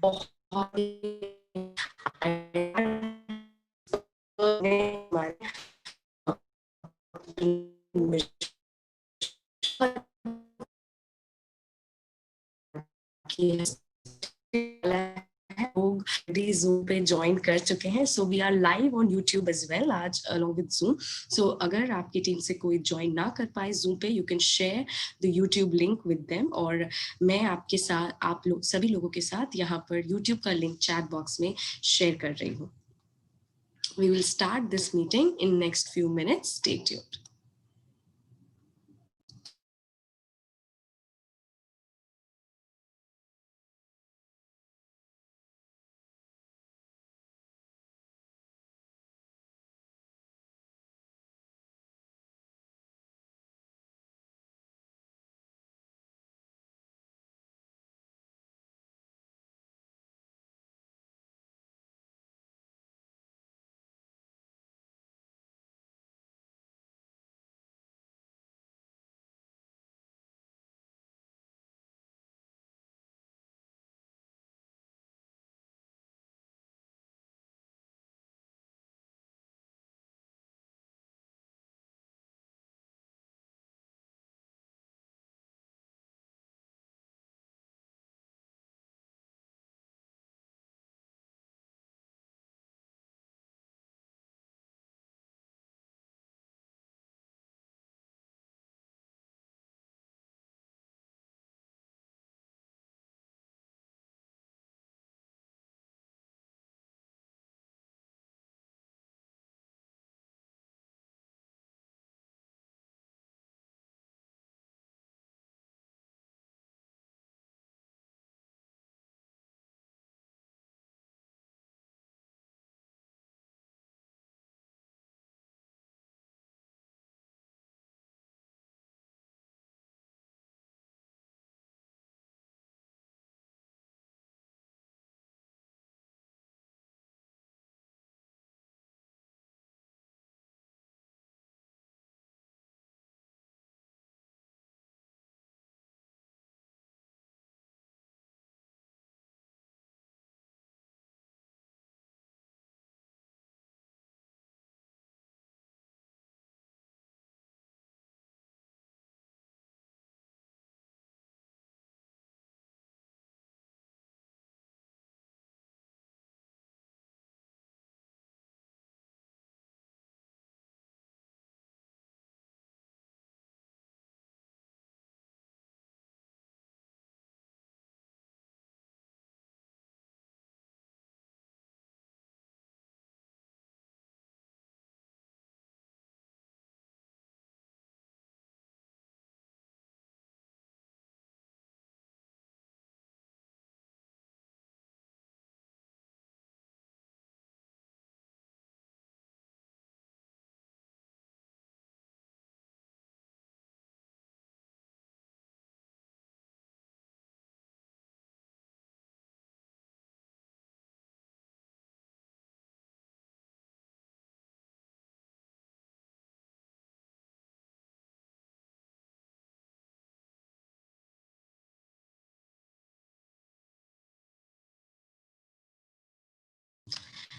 बहुत लोग जूम पे ज्वाइन कर चुके हैं, so we are live on YouTube as well आज अलोंग विद जूम। सो अगर आपकी टीम से कोई ज्वाइन ना कर पाए जूम पे, you can share the YouTube link with them, और मैं आपके साथ, आप लोग सभी लोगों के साथ यहाँ पर यूट्यूब का लिंक चैट बॉक्स में शेयर कर रही हूँ। We will start this meeting in next few minutes. Stay tuned.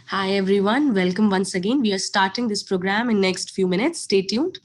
Hi everyone, welcome once again. We are starting this program in next few minutes. Stay tuned.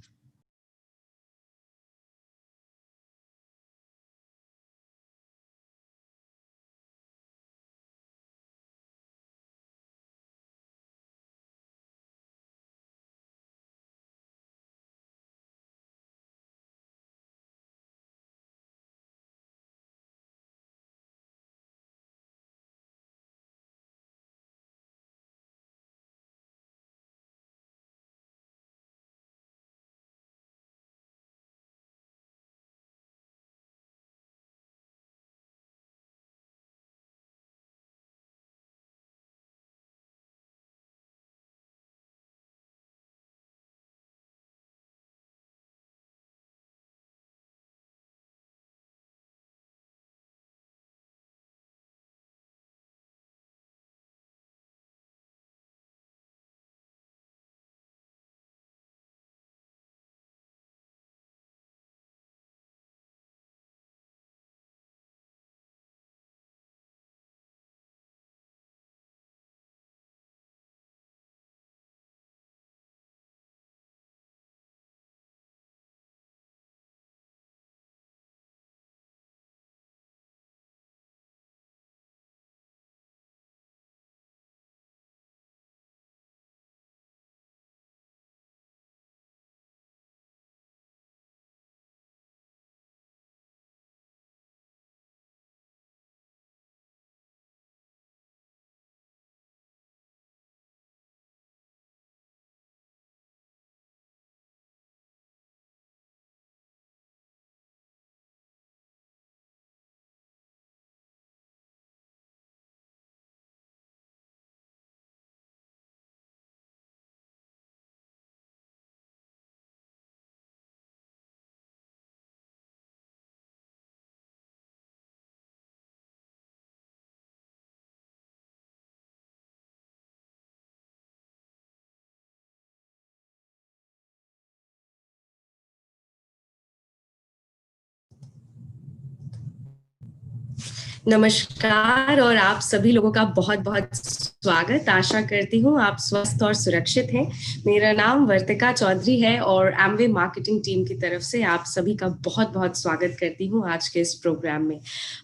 नमस्कार और आप सभी लोगों का बहुत-बहुत स्वागत। आशा करती हूँ आप स्वस्थ और सुरक्षित हैं। मेरा नाम वर्तिका चौधरी है और एमवे मार्केटिंग टीम की तरफ से आप सभी का बहुत-बहुत स्वागत करती हूँ आज के इस प्रोग्राम में।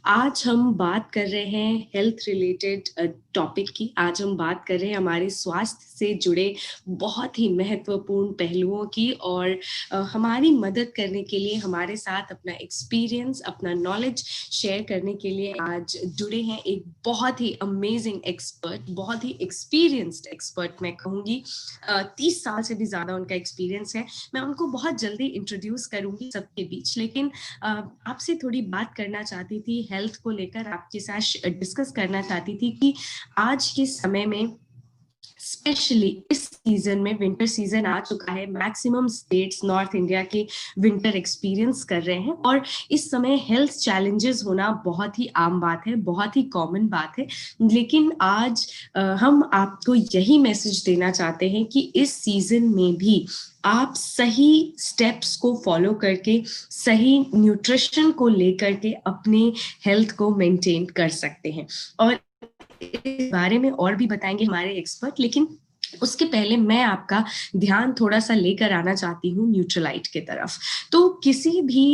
आज हम बात कर रहे हैं हेल्थ रिलेटेड टॉपिक की। आज हम बात कर रहे हैं हमारे स्वास्थ्य से जुड़े बहुत ही महत्वपूर्ण पहलुओं की और हमारी मदद करने के लिए हमारे साथ अपना एक्सपीरियंस, अपना नॉलेज शेयर करने के लिए आज जुड़े हैं एक बहुत ही अमेजिंग एक्सपर्ट, बहुत ही एक्सपीरियंस्ड एक्सपर्ट मैं कहूँगी। 30 साल से भी ज़्यादा उनका एक्सपीरियंस है। मैं उनको बहुत जल्दी इंट्रोड्यूस करूँगी सबके बीच, लेकिन आपसे थोड़ी बात करना चाहती थी हेल्थ को लेकर, आपके साथ डिस्कस करना चाहती थी कि आज के समय में स्पेशली इस सीजन में विंटर सीजन आ चुका है, मैक्सिमम स्टेट्स नॉर्थ इंडिया के विंटर एक्सपीरियंस कर रहे हैं और इस समय हेल्थ चैलेंजेस होना बहुत ही आम बात है, बहुत ही कॉमन बात है। लेकिन आज हम आपको यही मैसेज देना चाहते हैं कि इस सीजन में भी आप सही स्टेप्स को फॉलो करके, सही न्यूट्रिशन को लेकर के अपने हेल्थ को मेंटेन कर सकते हैं और इस बारे में और भी बताएंगे हमारे एक्सपर्ट, लेकिन उसके पहले मैं आपका ध्यान थोड़ा-सा लेकर आना चाहती हूँ न्यूट्रलाइट की तरफ। तो किसी भी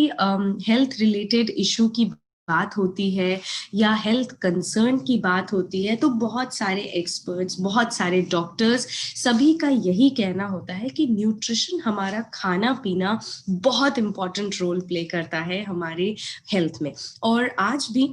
हेल्थ रिलेटेड इश्यू की बात होती है या हेल्थ कंसर्न की बात होती है, तो बहुत सारे एक्सपर्ट्स, बहुत सारे डॉक्टर्स, सभी का यही कहना होता है कि न्यूट्रिशन, हमारा खाना-पीना बहुत इम्पोर्टेंट रोल प्ले करता है हमारे हेल्थ में। और आज भी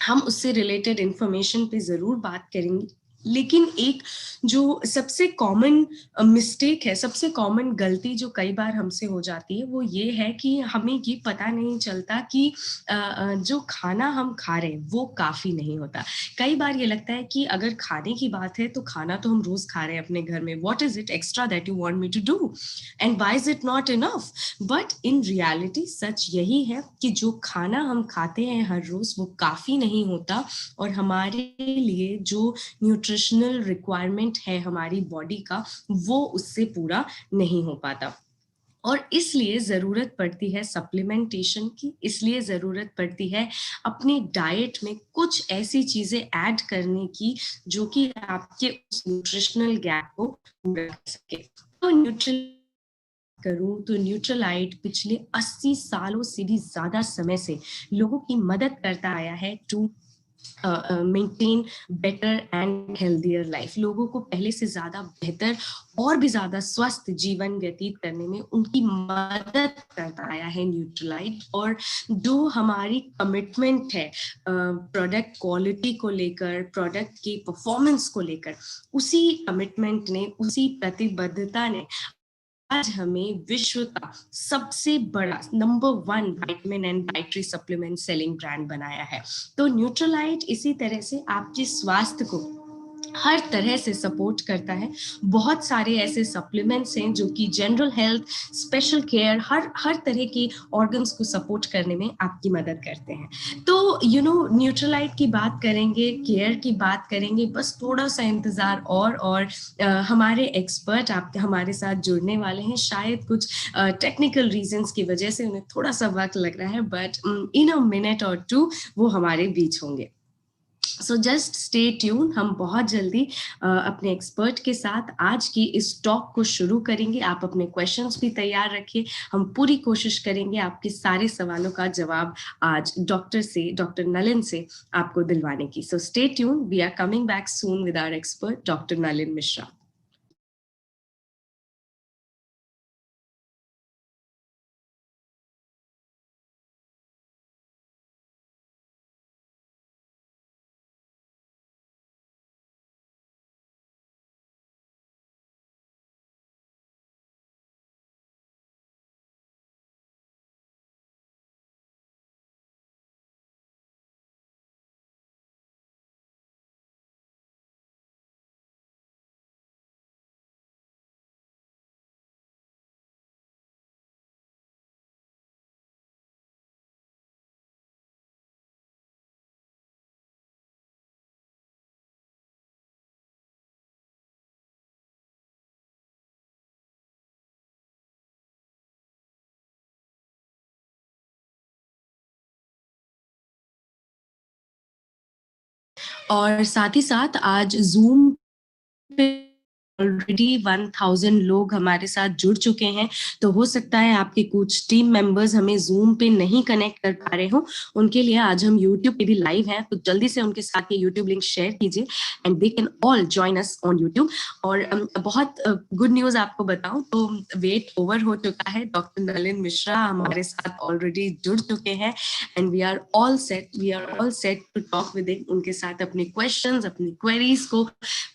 हम उससे रिलेटेड इंफॉर्मेशन पे ज़रूर बात करेंगे। लेकिन एक जो सबसे कॉमन मिस्टेक है, सबसे कॉमन गलती जो कई बार हमसे हो जाती है, वो ये है कि हमें ये पता नहीं चलता कि जो खाना हम खा रहे हैं, वो काफ़ी नहीं होता। कई बार ये लगता है कि अगर खाने की बात है, तो खाना तो हम रोज़ खा रहे हैं अपने घर में। What is it extra that you want me to do? And why is it not enough? But in reality सच यही है कि जो खाना हम खाते हैं हर रोज वो काफी नहीं होता और हमारे लिए जो न्यूट्रिशनल रिक्वायरमेंट है हमारी बॉडी का, वो उससे पूरा नहीं हो पाता और इसलिए ज़रूरत पड़ती है सप्लीमेंटेशन की, इसलिए ज़रूरत पड़ती है अपनी डाइट में कुछ ऐसी चीज़ें ऐड करने की जो कि आपके उस न्यूट्रिशनल गैप को पूरा कर सके। तो करूँ तो न्यूट्रलाइट पिछले 80 सालों से भी ज़्यादा समय से लोगों की मदद करता आया है to maintain better and healthier life. लोगों को पहले से ज़्यादा बेहतर और भी ज़्यादा स्वस्थ जीवन व्यतीत करने में उनकी मदद करता आया है न्यूट्रलाइट। और जो हमारी कमिटमेंट है प्रोडक्ट क्वालिटी को लेकर, प्रोडक्ट की परफॉर्मेंस को लेकर, उसी कमिटमेंट ने, उसी प्रतिबद्धता ने आज हमें विश्व का सबसे बड़ा number 1 vitamin and dietary supplement selling brand बनाया है। तो न्यूट्रलाइट इसी तरह से आपके स्वास्थ्य को हर तरह से सपोर्ट करता है। बहुत सारे ऐसे सप्लीमेंट्स हैं जो कि जनरल हेल्थ, स्पेशल केयर, हर हर तरह के ऑर्गन्स को सपोर्ट करने में आपकी मदद करते हैं। तो न्यूट्रलाइट की बात करेंगे, केयर की बात करेंगे, बस थोड़ा-सा इंतज़ार और हमारे एक्सपर्ट आप हमारे साथ जुड़ने वाले हैं। शायद कुछ टेक्निकल रीज़न्स की वजह से उन्हें थोड़ा-सा वक़्त लग रहा है, बट इन अ मिनट और 2 वो हमारे बीच होंगे। So just stay tune. हम बहुत जल्दी अपने एक्सपर्ट के साथ आज की इस टॉक को शुरू करेंगे। आप अपने क्वेश्चंस भी तैयार रखिए। हम पूरी कोशिश करेंगे आपके सारे सवालों का जवाब आज डॉक्टर नलिन से आपको दिलवाने की। So stay tune. We are coming back soon with our expert doctor Nalin Mishra. और साथ ही साथ आज जूम पे ऑलरेडी 1000 लोग हमारे साथ जुड़ चुके हैं, तो हो सकता है आपके कुछ टीम मेंबर्स हमें जूम पे नहीं कनेक्ट कर पा रहे हो, उनके लिए आज हम यूट्यूब पे भी लाइव हैं, तो जल्दी से उनके साथ ये यूट्यूब लिंक शेयर कीजिए and they can all join us on YouTube. और बहुत गुड न्यूज आपको बताऊं तो वेट ओवर हो चुका है, डॉक्टर नलिन मिश्रा हमारे साथ ऑलरेडी जुड़ चुके हैं and we are all set to talk with him, उनके साथ अपने क्वेश्चंस, अपनी क्वेरीज को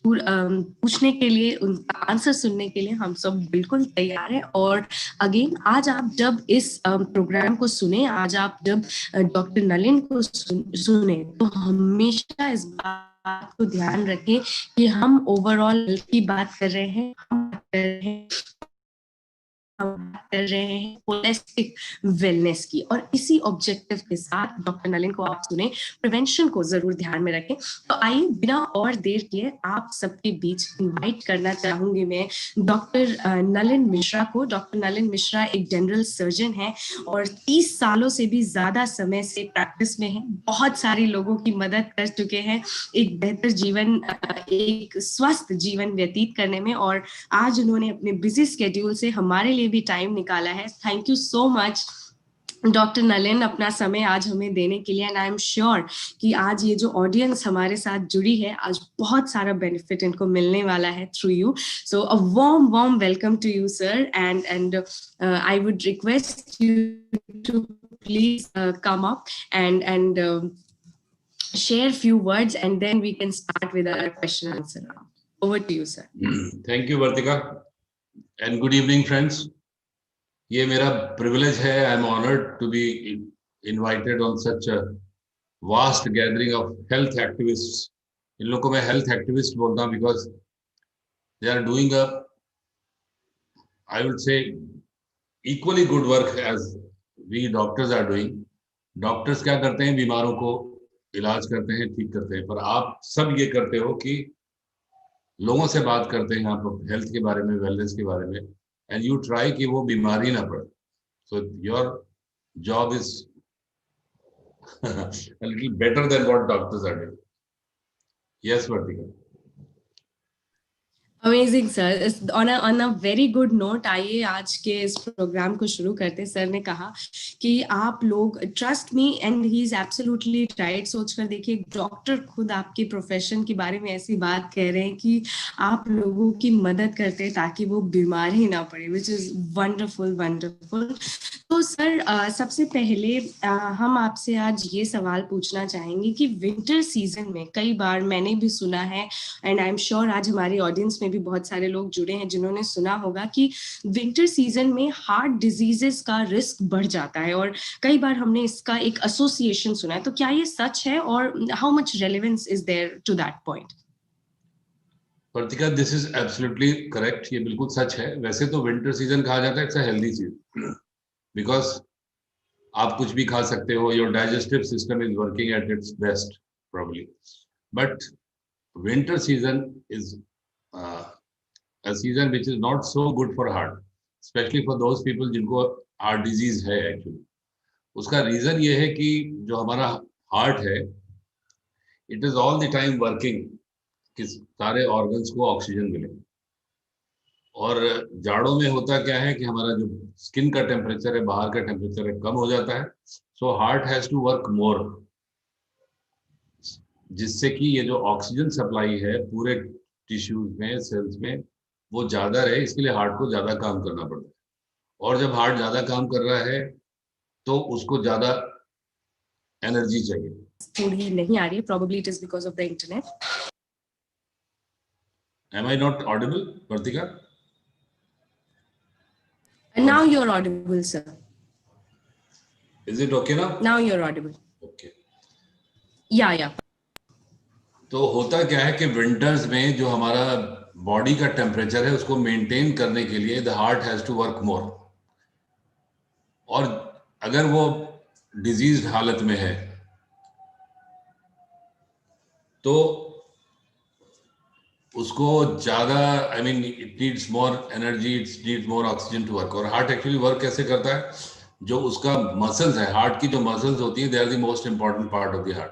पूछने के लिए, उनका आंसर सुनने के लिए हम सब बिल्कुल तैयार हैं। और अगेन आज आप जब इस प्रोग्राम को सुने, आज आप जब डॉक्टर नलिन को सुने, तो हमेशा इस बात को ध्यान रखें कि हम ओवरऑल हेल्थ की बात कर रहे हैं, हम बात कर रहे हैं होलिस्टिक वेलनेस की, और इसी ऑब्जेक्टिव के साथ डॉक्टर नलिन को आप सुने, प्रिवेंशन को जरूर ध्यान में रखें। तो आइए बिना और देर किए आप सबके बीच इनवाइट करना चाहूंगी मैं डॉक्टर नलिन मिश्रा को। डॉक्टर नलिन मिश्रा एक जनरल सर्जन है और 30 सालों से भी ज्यादा समय से प्रैक्टिस में है, बहुत सारे लोगों की मदद कर चुके हैं एक बेहतर जीवन, एक स्वस्थ जीवन व्यतीत करने में, और आज उन्होंने अपने बिजी स्केड्यूल से हमारे लिए भी टाइम निकाला है। Thank you so much doctor Nalin अपना समय आज हमें देने के लिए, एंड आई एम श्योर कि आज ये जो ऑडियंस हमारे साथ जुड़ी है, आज बहुत सारा बेनिफिट इनको मिलने वाला है through you. So a warm welcome to you sir, and I would request you to please come up and share few words and then we can start with our question and answer round. Over to you, sir. Thank you, Vartika, and good evening, friends. ये मेरा privilege है. I am honored to be invited on such a vast gathering of health activists. इन लोगों को मैं health activist बोलता हूँ because they are doing a, I would say, equally good work as we doctors are doing. Doctors क्या करते हैं? बीमारों को इलाज करते हैं, ठीक करते हैं, पर आप सब ये करते हो कि लोगों से बात करते हैं आप हेल्थ के बारे में, वेलनेस के बारे में, एंड यू ट्राई कि वो बीमारी ना पड़े. So your job is a little better than what doctors are doing. Yes, Vartika. Amazing sir, on a very good note आइए आज के इस प्रोग्राम को शुरू करते। सर ने कहा कि आप लोग, trust me and he is absolutely right, सोचकर देखिए डॉक्टर खुद आपके प्रोफेशन के बारे में ऐसी बात कह रहे हैं कि आप लोगों की मदद करते हैं ताकि वो बीमार ही ना पड़े, विच इज वंडरफुल। तो सर सबसे पहले हम आपसे आज ये सवाल पूछना चाहेंगे कि विंटर सीजन में कई बार मैंने भी सुना है, एंड आई एम श्योर आज हमारी ऑडियंस में भी बहुत सारे लोग जुड़े हैं जिन्होंने सुना होगा कि विंटर सीजन में हार्ट डिजीजेस का रिस्क बढ़ जाता है, और कई बार हमने इसका एक एसोसिएशन सुना है, तो क्या ये सच है और how much relevance is there to that point? Vartika, this is absolutely correct, ये बिल्कुल सच है. वैसे तो विंटर सीजन कहा जाता है it's a healthy season because आप कुछ भी खा सकते हो, your digestive system is working at its best probably. But winter season is a season which is not so good for heart, especially for those people जिनको heart disease है actually. उसका reason ये है कि जो हमारा हार्ट है, it is all the time working कि सारे ऑर्गन्स को ऑक्सीजन मिले. और जाड़ों में होता क्या है कि हमारा जो स्किन का टेम्परेचर है, बाहर का टेम्परेचर है, कम हो जाता है. So heart has to work more, जिससे कि ये जो ऑक्सीजन सप्लाई है पूरे टिश्यूज में, सेल्स में, वो ज्यादा रहे. इसके लिए हार्ट को ज्यादा काम करना पड़ता है. और जब हार्ट ज्यादा काम कर रहा है तो उसको ज्यादा एनर्जी चाहिए. थोड़ी नहीं आ रही है, probably it is because of the internet. Am I not audible, Vartika? And now you're audible, sir. Is it okay now? Now you're audible. Okay. Yeah. तो होता क्या है कि विंटर्स में जो हमारा बॉडी का टेम्परेचर है उसको मेंटेन करने के लिए the heart has to work more. और अगर वो डिजीज हालत में है तो उसको ज्यादा, I mean it needs more energy, it needs more oxygen to work. और हार्ट एक्चुअली वर्क कैसे करता है? जो उसका मसल्स है, हार्ट की जो मसल्स होती हैं, they are the most important part of the heart.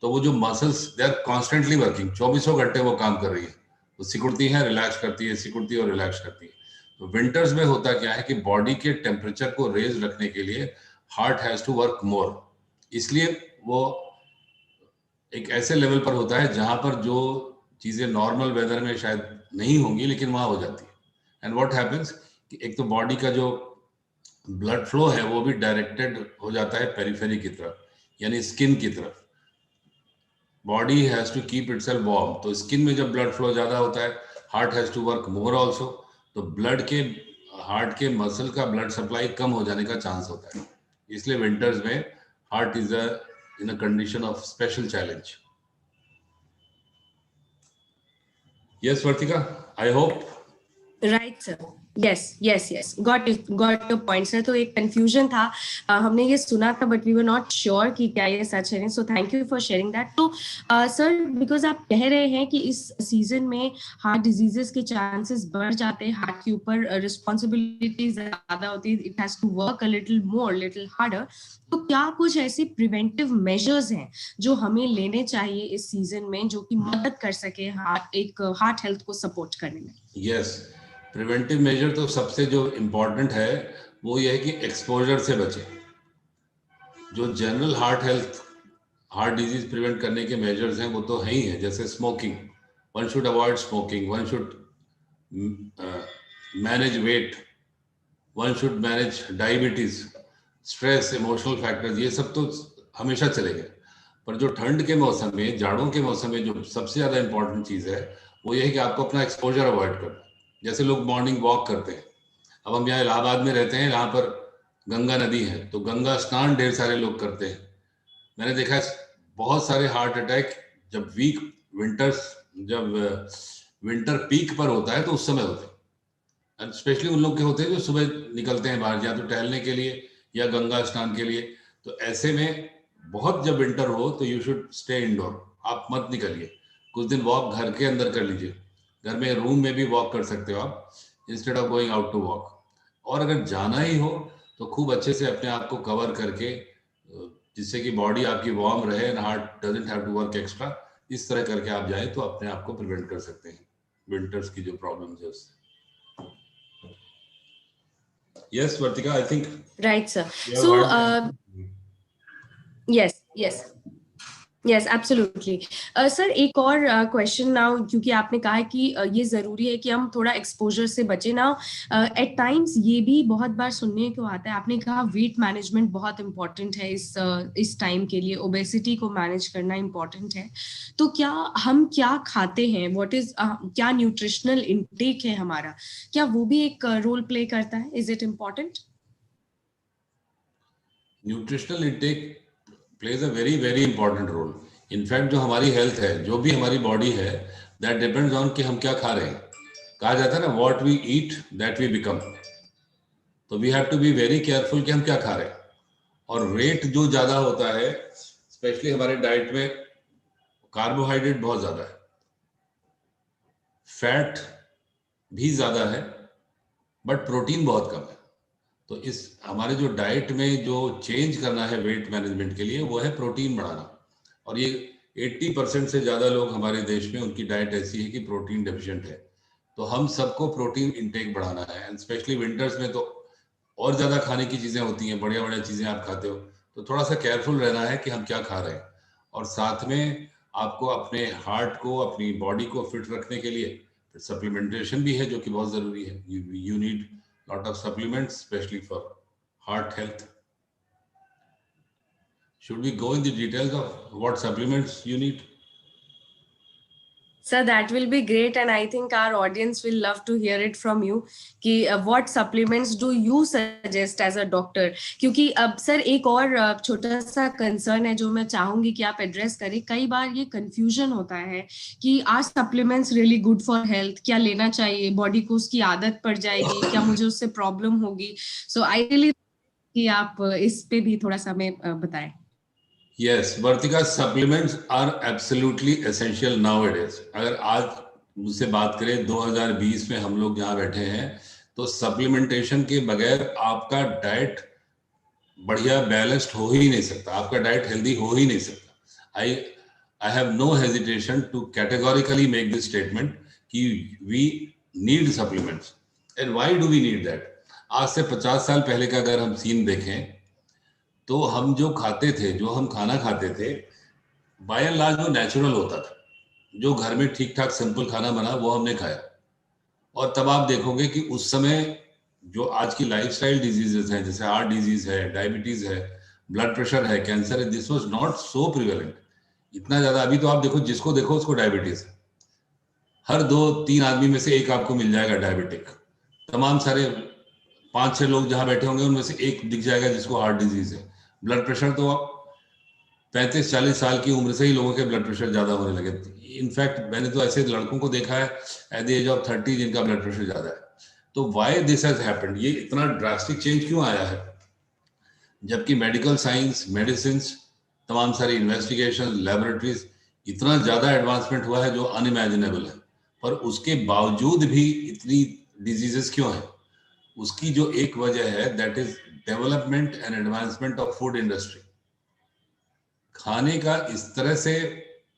तो वो जो muscles they are constantly working, 24 घंटे वो काम कर रही है, वो सिकुड़ती है, रिलैक्स करती है, सिकुड़ती है और रिलैक्स करती है। तो विंटर्स में होता क्या है कि बॉडी के टेम्परेचर को रेज रखने के लिए heart has to work more, इसलिए वो एक ऐसे लेवल पर होता है जहां पर जो चीजें नॉर्मल वेदर में शायद नहीं होंगी लेकिन वहां हो जाती है। एंड व्हाट हैपेंस कि एक तो बॉडी का जो ब्लड फ्लो है वो भी डायरेक्टेड हो जाता है पेरिफेरी की तरफ, यानी स्किन की तरफ। Body has to keep itself warm, तो स्किन में जब ब्लड फ्लो ज्यादा होता है, heart has to work more also, तो ब्लड के हार्ट के मसल का ब्लड सप्लाई कम हो जाने का चांस होता है। इसलिए विंटर्स में heart is in a condition of special challenge. Yes Vartika, I hope. Right sir, yes yes yes, got your point sir. तो एक कंफ्यूजन था, हमने ये सुना था but we were not sure कि क्या ये सच है, so thank you for sharing that. तो सर, बिकॉज आप कह रहे हैं कि इस सीजन में हार्ट डिजीजेस के चांसेस बढ़ जाते हैं, हार्ट के ऊपर रिस्पॉन्सिबिलिटी ज्यादा होती है, it has to work a little more, little harder, तो क्या कुछ ऐसे प्रिवेंटिव मेजर्स हैं जो हमें लेने चाहिए इस सीजन में जो कि मदद कर सके हार्ट हेल्थ को सपोर्ट करने में? यस, प्रिवेंटिव मेजर तो सबसे जो इम्पोर्टेंट है वो ये है कि एक्सपोजर से बचें। जो जनरल हार्ट डिजीज प्रिवेंट करने के मेजर्स हैं वो तो है ही है, जैसे smoking, one should avoid smoking, one should manage weight, one should manage diabetes, stress, emotional factors, ये सब तो हमेशा चलेगा। पर जो ठंड के मौसम में, जाड़ों के मौसम में जो सबसे ज्यादा इंपॉर्टेंट चीज है वो ये है कि आपको अपना एक्सपोजर अवॉइड करना है। जैसे लोग मॉर्निंग वॉक करते हैं, अब हम यहाँ इलाहाबाद में रहते हैं, यहाँ पर गंगा नदी है, तो गंगा स्नान ढेर सारे लोग करते हैं। मैंने देखा है बहुत सारे हार्ट अटैक जब जब विंटर पीक पर होता है तो उस समय होते हैं। स्पेशली उन लोग के होते हैं जो सुबह निकलते हैं बाहर, या तो टहलने के लिए या गंगा स्नान के लिए। तो ऐसे में बहुत जब विंटर हो तो यू शुड स्टे इंडोर, आप मत निकलिए, कुछ दिन वॉक घर के अंदर कर लीजिए, घर में रूम में भी वॉक कर सकते हो आप, instead of going out to walk. और अगर जाना ही हो तो खूब अच्छे से अपने आप को कवर करके, जिससे कि बॉडी आपकी वार्म रहे and heart doesn't have to work extra, इस तरह करके आप जाए तो अपने आप को प्रिवेंट कर सकते हैं विंटर्स की जो प्रॉब्लम्स है उससे। Yes, Vartika, I think. Right, sir. You have So, heard. yes, yes. Yes absolutely sir, एक और क्वेश्चन नाउ, क्योंकि आपने कहा है कि ये जरूरी है कि हम थोड़ा एक्सपोजर से बचे ना। एट टाइम्स ये भी बहुत बार सुनने को आता है, आपने कहा वेट मैनेजमेंट बहुत इंपॉर्टेंट है इस टाइम के लिए, ओबेसिटी को मैनेज करना इंपॉर्टेंट है, तो क्या हम क्या खाते हैं, व्हाट इज क्या न्यूट्रिशनल इनटेक है हमारा, क्या वो भी एक रोल प्ले करता है? Is it important? Nutritional intake plays a very very important role. In fact जो हमारी हेल्थ है, जो भी हमारी बॉडी है, दैट डिपेंड्स ऑन कि हम क्या खा रहे हैं। कहा जाता है ना, what we eat that we become. तो we have to be very careful कि हम क्या खा रहे हैं। और वेट जो ज्यादा होता है, स्पेशली हमारे डाइट में कार्बोहाइड्रेट बहुत ज्यादा है, फैट भी ज्यादा है, बट प्रोटीन बहुत कम है। तो इस हमारे जो डाइट में जो चेंज करना है वेट मैनेजमेंट के लिए, वो है प्रोटीन बढ़ाना। और ये 80% से ज़्यादा लोग हमारे देश में, उनकी डाइट ऐसी है कि प्रोटीन डेफिशिएंट है। तो हम सबको प्रोटीन इंटेक बढ़ाना है, एंड स्पेशली विंटर्स में तो और ज़्यादा खाने की चीज़ें होती हैं, बढ़िया बढ़िया चीज़ें आप खाते हो, तो थोड़ा सा केयरफुल रहना है कि हम क्या खा रहे हैं। और साथ में आपको अपने हार्ट को, अपनी बॉडी को फिट रखने के लिए सप्लीमेंटेशन भी है, जो कि बहुत ज़रूरी है। You need lot of supplements, especially for heart health. Should we go in the details of what supplements you need? Sir, that will be great, and I think our audience will love to hear it from you कि what supplements do you suggest as a doctor? क्योंकि अब sir एक और छोटा सा concern है जो मैं चाहूंगी कि आप एड्रेस करें। कई बार ये कंफ्यूजन होता है कि are supplements really good for health, क्या लेना चाहिए, बॉडी को उसकी आदत पड़ जाएगी, क्या मुझे उससे प्रॉब्लम होगी? सो आई रियली कि आप इस पे भी थोड़ा सा हमें बताएं। Yes, Vartika, supplements are absolutely essential nowadays. अगर आज मुझसे बात करें 2020 में हम लोग जहाँ बैठे हैं, तो सप्लीमेंटेशन के बगैर आपका डाइट बढ़िया बैलेंस्ड हो ही नहीं सकता, आपका डाइट हेल्दी हो ही नहीं सकता। I have no hesitation to categorically make this statement कि we need supplements. And why do we need that? आज से 50 साल पहले का अगर हम सीन देखें तो हम जो खाते थे, जो हम खाना खाते थे, बाय एंड लार्ज वो नेचुरल होता था. जो घर में ठीक ठाक सिंपल खाना बना वो हमने खाया. और तब आप देखोगे कि उस समय जो आज की लाइफस्टाइल डिजीजेस हैं, जैसे हार्ट डिजीज है, डायबिटीज है, ब्लड प्रेशर है, कैंसर है, this was not so prevalent. इतना ज्यादा अभी तो आप देखो, जिसको देखो उसको डायबिटीज है. हर 2-3 आदमी में से एक आपको मिल जाएगा डायबिटिक. तमाम सारे 5-6 लोग जहां बैठे होंगे उनमें से एक दिख जाएगा जिसको हार्ट डिजीज है. ब्लड प्रेशर तो 35-40 साल की उम्र से ही लोगों के ब्लड प्रेशर ज्यादा होने लगे. इनफैक्ट मैंने तो ऐसे लड़कों को देखा है एट द एज ऑफ 30 जिनका ब्लड प्रेशर ज्यादा है. तो व्हाई दिस हैज हैपेंड? ये इतना ड्रास्टिक चेंज क्यों आया है? जबकि मेडिकल साइंस, मेडिसिन, तमाम सारी इन्वेस्टिगेशन, लैबोरेटरीज, इतना ज्यादा एडवांसमेंट हुआ है जो अनइमेजिनेबल है. पर उसके बावजूद भी इतनी डिजीजेस क्यों है? उसकी जो एक वजह है that is development and advancement of food industry. खाने का इस तरह से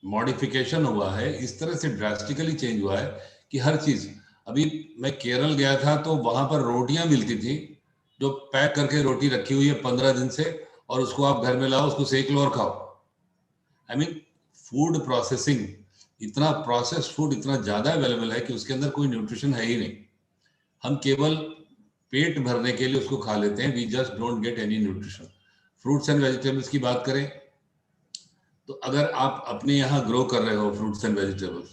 मॉडिफिकेशन हुआ है, इस तरह से ड्रास्टिकली चेंज हुआ है कि हर चीज. अभी मैं केरल गया था तो वहां पर रोटियां मिलती थी जो पैक करके रोटी रखी हुई है 15 दिन से, और उसको आप घर में लाओ, उसको सेक लो और खाओ. आई मीन फूड प्रोसेसिंग, इतना प्रोसेस्ड फूड इतना ज्यादा अवेलेबल है कि उसके अंदर कोई न्यूट्रिशन है ही नहीं. हम केवल पेट भरने के लिए उसको खा लेते हैं. We just don't get any nutrition. Fruits and vegetables की बात करें तो अगर आप अपने यहाँ ग्रो कर रहे हो फ्रूट्स एंड वेजिटेबल्स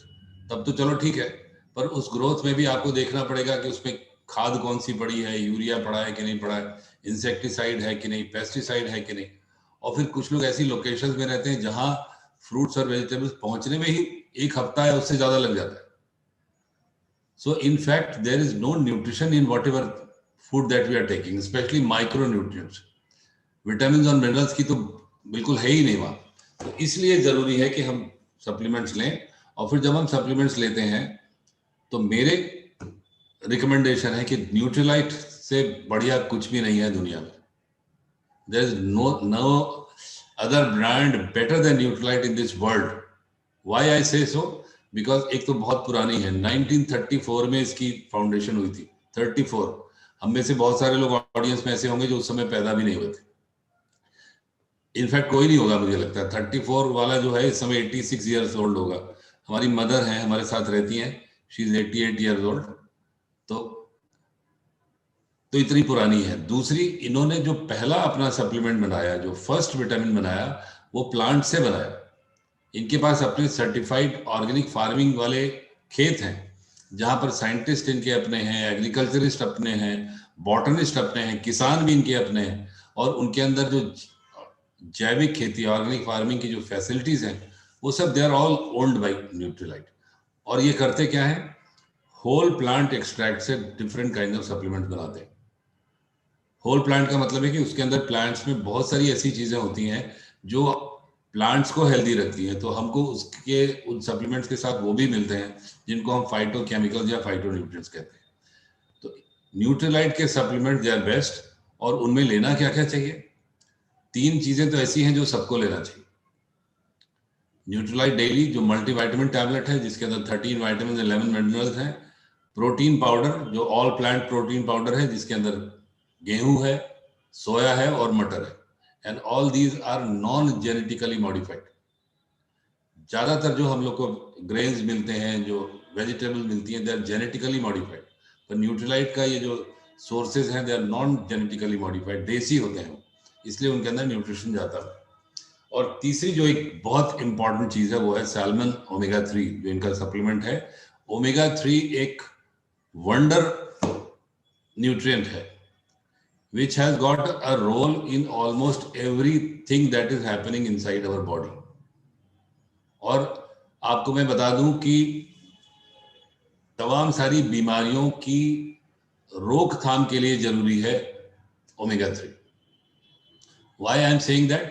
तब तो चलो ठीक है, पर उस ग्रोथ में भी आपको देखना पड़ेगा कि उसमें खाद कौन सी पड़ी है, यूरिया पड़ा है कि नहीं पड़ा है, इंसेक्टिसाइड है कि नहीं, पेस्टिसाइड है कि नहीं. और फिर कुछ लोग ऐसी लोकेशंस में रहते हैं जहां फ्रूट्स और वेजिटेबल्स पहुंचने में ही 1 हफ्ता या उससे ज्यादा लग जाता है. So in fact there is no nutrition in whatever food that we are taking, specially micronutrients. Vitamin और मिनरल्स की तो बिल्कुल है ही नहीं वहां. तो इसलिए जरूरी है कि हम सप्लीमेंट्स लें. और फिर जब हम सप्लीमेंट्स लेते हैं तो मेरे रिकमेंडेशन है कि न्यूट्रीलाइट से बढ़िया कुछ भी नहीं है दुनिया में. There is no other brand better than Nutrilite in this world. Why I say so? Because एक तो बहुत पुरानी है, 1934 में इसकी फाउंडेशन हुई थी. 34. हम में से बहुत सारे लोग ऑडियंस में ऐसे होंगे जो उस समय पैदा भी नहीं हुए थे. इनफैक्ट कोई नहीं होगा मुझे लगता है. 34 वाला जो है इस समय 86 ईयर्स ओल्ड होगा. हमारी मदर हैं, हमारे साथ रहती हैं, शी इज 88 ईयर्स ओल्ड. तो इतनी पुरानी है. दूसरी, इन्होंने जो पहला अपना सप्लीमेंट बनाया, जो फर्स्ट विटामिन बनाया, वो प्लांट से बनाया. इनके पास अपने सर्टिफाइड ऑर्गेनिक फार्मिंग वाले खेत हैं जहां पर साइंटिस्ट इनके अपने हैं, एग्रीकल्चरिस्ट अपने हैं, बॉटनिस्ट अपने हैं, किसान भी इनके अपने हैं. और उनके अंदर जो जैविक खेती, ऑर्गेनिक फार्मिंग की जो फैसिलिटीज हैं, वो सब they are all owned by Nutrilite. और ये करते क्या है? होल प्लांट एक्सट्रैक्ट से डिफरेंट काइंड ऑफ सप्लीमेंट बनाते हैं. होल प्लांट का मतलब है कि उसके अंदर प्लांट्स में बहुत सारी ऐसी चीजें होती हैं जो प्लांट्स को हेल्दी रखती हैं. तो हमको उसके उन सप्लीमेंट्स के साथ वो भी मिलते हैं जिनको हम फाइटोकेमिकल्स या फाइटोन्यूट्रिएंट्स कहते हैं. तो न्यूट्रीलाइट के सप्लीमेंट दे आर बेस्ट. और उनमें लेना क्या क्या चाहिए? 3 चीजें तो ऐसी हैं जो सबको लेना चाहिए. न्यूट्रीलाइट डेली जो मल्टीविटामिन टैबलेट है जिसके अंदर 13 विटामिन 11 मिनरल्स हैं. प्रोटीन पाउडर जो ऑल प्लांट प्रोटीन पाउडर है जिसके अंदर गेहूं है, सोया है और मटर है. And all these are non genetically modified. ज्यादातर जो हम लोग को ग्रेन्स मिलते हैं, जो वेजिटेबल मिलती हैं, दे आर जेनेटिकली मॉडिफाइड. पर न्यूट्रीलाइट का ये जो सोर्सेज हैं they are non genetically modified, देसी होते हैं, इसलिए उनके अंदर न्यूट्रिशन जाता है. और तीसरी जो एक बहुत इंपॉर्टेंट चीज है वो है सैल्मन ओमेगा 3 जो इनका सप्लीमेंट है. ओमेगा 3 एक वंडर न्यूट्रिएंट है which has got a role in almost everything that is happening inside our body. और आपको मैं बता दूं कि तमाम सारी बीमारियों की रोकथाम के लिए जरूरी है omega 3. Why I am saying that?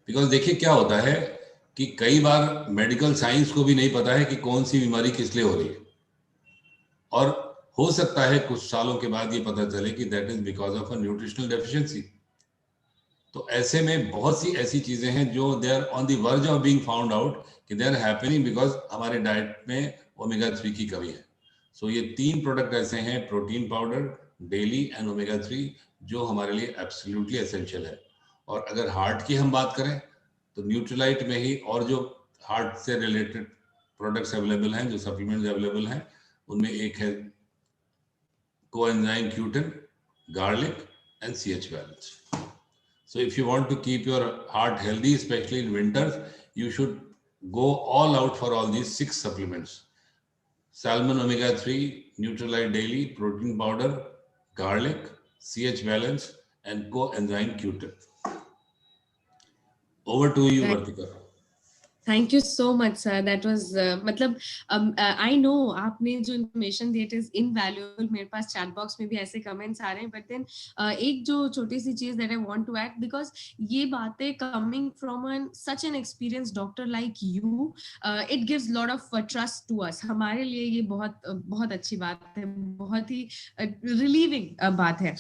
Because देखिए क्या होता है कि कई बार मेडिकल साइंस को भी नहीं पता है कि कौन सी बीमारी किस लिए हो रही है. और हो सकता है कुछ सालों के बाद ये पता चले कि that is because of a nutritional deficiency. तो ऐसे में बहुत सी ऐसी चीजें हैं जो they are on the verge of being found out कि दे आर हैपनिंग बिकॉज हमारे डाइट में ओमेगा 3 की कमी है. सो ये 3 प्रोडक्ट ऐसे हैं, protein powder, daily and omega 3, जो हमारे लिए एब्सोल्युटली एसेंशियल है. और अगर हार्ट की हम बात करें तो न्यूट्रीलाइट में ही और जो हार्ट से रिलेटेड प्रोडक्ट्स अवेलेबल हैं, जो सप्लीमेंट्स अवेलेबल हैं, उनमें एक है coenzyme Q10, garlic, and CH balance. So if you want to keep your heart healthy, especially in winters, you should go all out for all these 6 supplements. Salmon omega 3, Nutrilite Daily, protein powder, garlic, CH balance, and coenzyme Q10. Over to you, Vartika. Thank you so much sir, that was मतलब I know आपने जो information the it is invaluable. मेरे पास chat box में भी ऐसे comments आ रहे हैं, but then एक जो छोटी सी चीज that I want to add, because ये बातें coming from an such an experience doctor like you, it gives lot of trust to us. हमारे लिए ये बहुत बहुत अच्छी बात है, बहुत ही रिलीविंग बात है.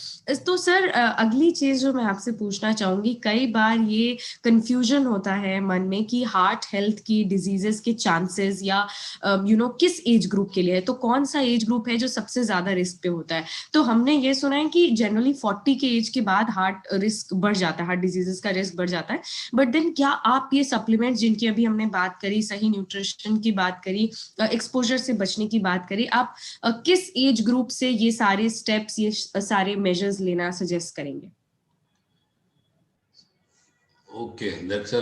तो सर अगली चीज जो मैं आपसे पूछना चाहूंगी, कई बार ये कंफ्यूजन होता है मन में कि हार्ट हेल्थ की डिजीजेस के चांसेस या किस एज ग्रुप के लिए है, तो कौन सा एज ग्रुप है जो सबसे ज्यादा रिस्क पे होता है. तो हमने ये सुना है कि जनरली 40 के एज के बाद हार्ट रिस्क बढ़ जाता है, हार्ट डिजीजेस का रिस्क बढ़ जाता है. बट देन क्या आप ये सप्लीमेंट्स जिनकी अभी हमने बात करी, सही न्यूट्रिशन की बात करी, एक्सपोजर से बचने की बात करी, आप किस एज ग्रुप से ये सारे स्टेप्स, ये सारे मेजर्स लेना सजेस्ट करेंगे? Okay, that's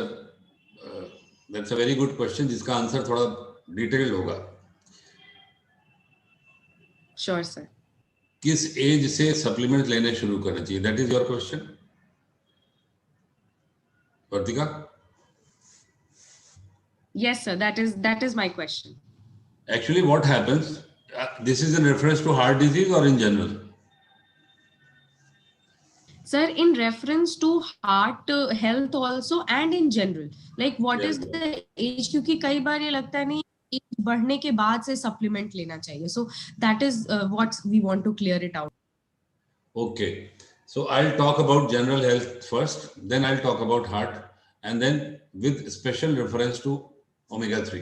a very good question, जिसका आंसर थोड़ा डिटेल्ड होगा. Sure sir. किस एज से सप्लीमेंट लेने शुरू करना चाहिए, that is your question, Vartika? Yes, sir. That is my question. Actually, what happens? This is in reference to heart disease or in general? Sir, in reference to heart health also and in general, like what is Yeah. the age? क्योंकि कई बार ये लगता है नहीं age बढ़ने के बाद से supplement लेना चाहिए. So that is what we want to clear it out. Okay. So I'll talk about general health first, then I'll talk about heart, and then with special reference to omega 3.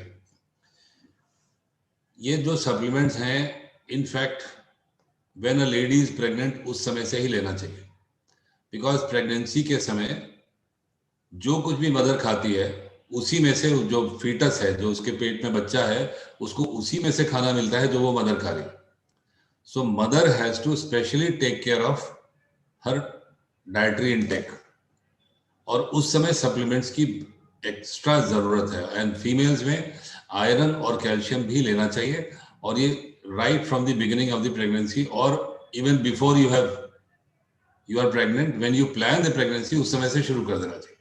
ये जो supplements हैं, in fact, when a lady is pregnant, उस समय से ही लेना चाहिए. Because pregnancy के समय जो कुछ भी मदर खाती है, उसी में से जो फीटस है, जो उसके पेट में बच्चा है, उसको उसी में से खाना मिलता है जो वो मदर खा रही. So mother has to specially take care of her dietary intake, और उस समय सप्लीमेंट्स की एक्स्ट्रा जरूरत है. एंड फीमेल्स में आयरन और कैल्शियम भी लेना चाहिए, और ये right from the beginning of the pregnancy, और even before you are pregnant, when you plan the pregnancy, उस समय से शुरू कर देना चाहिए.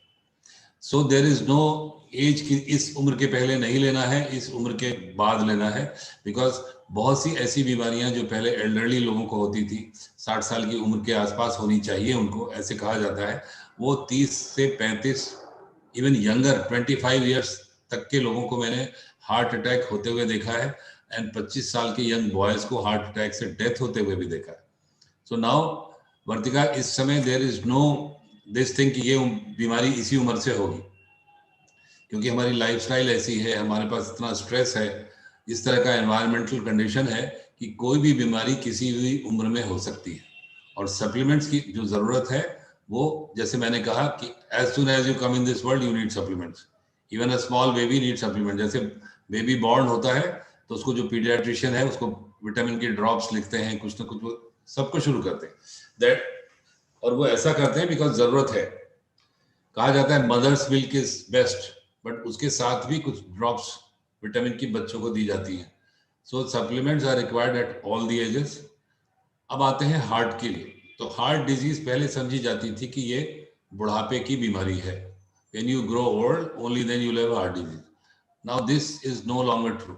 So there is no age कि इस उम्र के पहले नहीं लेना है, इस उम्र के बाद लेना है, because बहुत सी ऐसी बीमारियां जो पहले एल्डरली लोगों को होती थी, 60 साल की उम्र के आसपास होनी चाहिए उनको, ऐसे कहा जाता है, वो 30 से 35, इवन यंगर 25 ईयर्स तक के लोगों को मैंने हार्ट अटैक होते हुए देखा है, एंड 25 साल के यंग बॉयज को हार्ट अटैक से डेथ होते हुए भी देखा है. सो नाउ वर्तिका, इस समय there is no this thing कि ये बीमारी इसी उम्र से होगी, क्योंकि हमारी लाइफस्टाइल ऐसी है, हमारे पास इतना स्ट्रेस है, इस तरह का एनवायरमेंटल कंडीशन है कि कोई भी बीमारी किसी भी उम्र में हो सकती है. और सप्लीमेंट्स की जो जरूरत है, वो जैसे मैंने कहा कि as soon as you come in this world you need supplements. Even a small baby need supplement. जैसे बेबी बॉर्न होता है तो उसको जो पीडियाट्रिशियन है उसको विटामिन के ड्रॉप्स लिखते हैं, कुछ ना कुछ वो सबको शुरू करते हैं दैट, और वो ऐसा करते हैं बिकॉज जरूरत है. कहा जाता है mother's milk is best, but उसके साथ भी कुछ ड्रॉप्स विटामिन की बच्चों को दी जाती हैं. So supplements are required at all the ages. अब आते हैं हार्ट के लिए. तो हार्ट डिजीज पहले समझी जाती थी कि ये बुढ़ापे की बीमारी है. When you grow old only then you have heart disease. Now this is no longer true.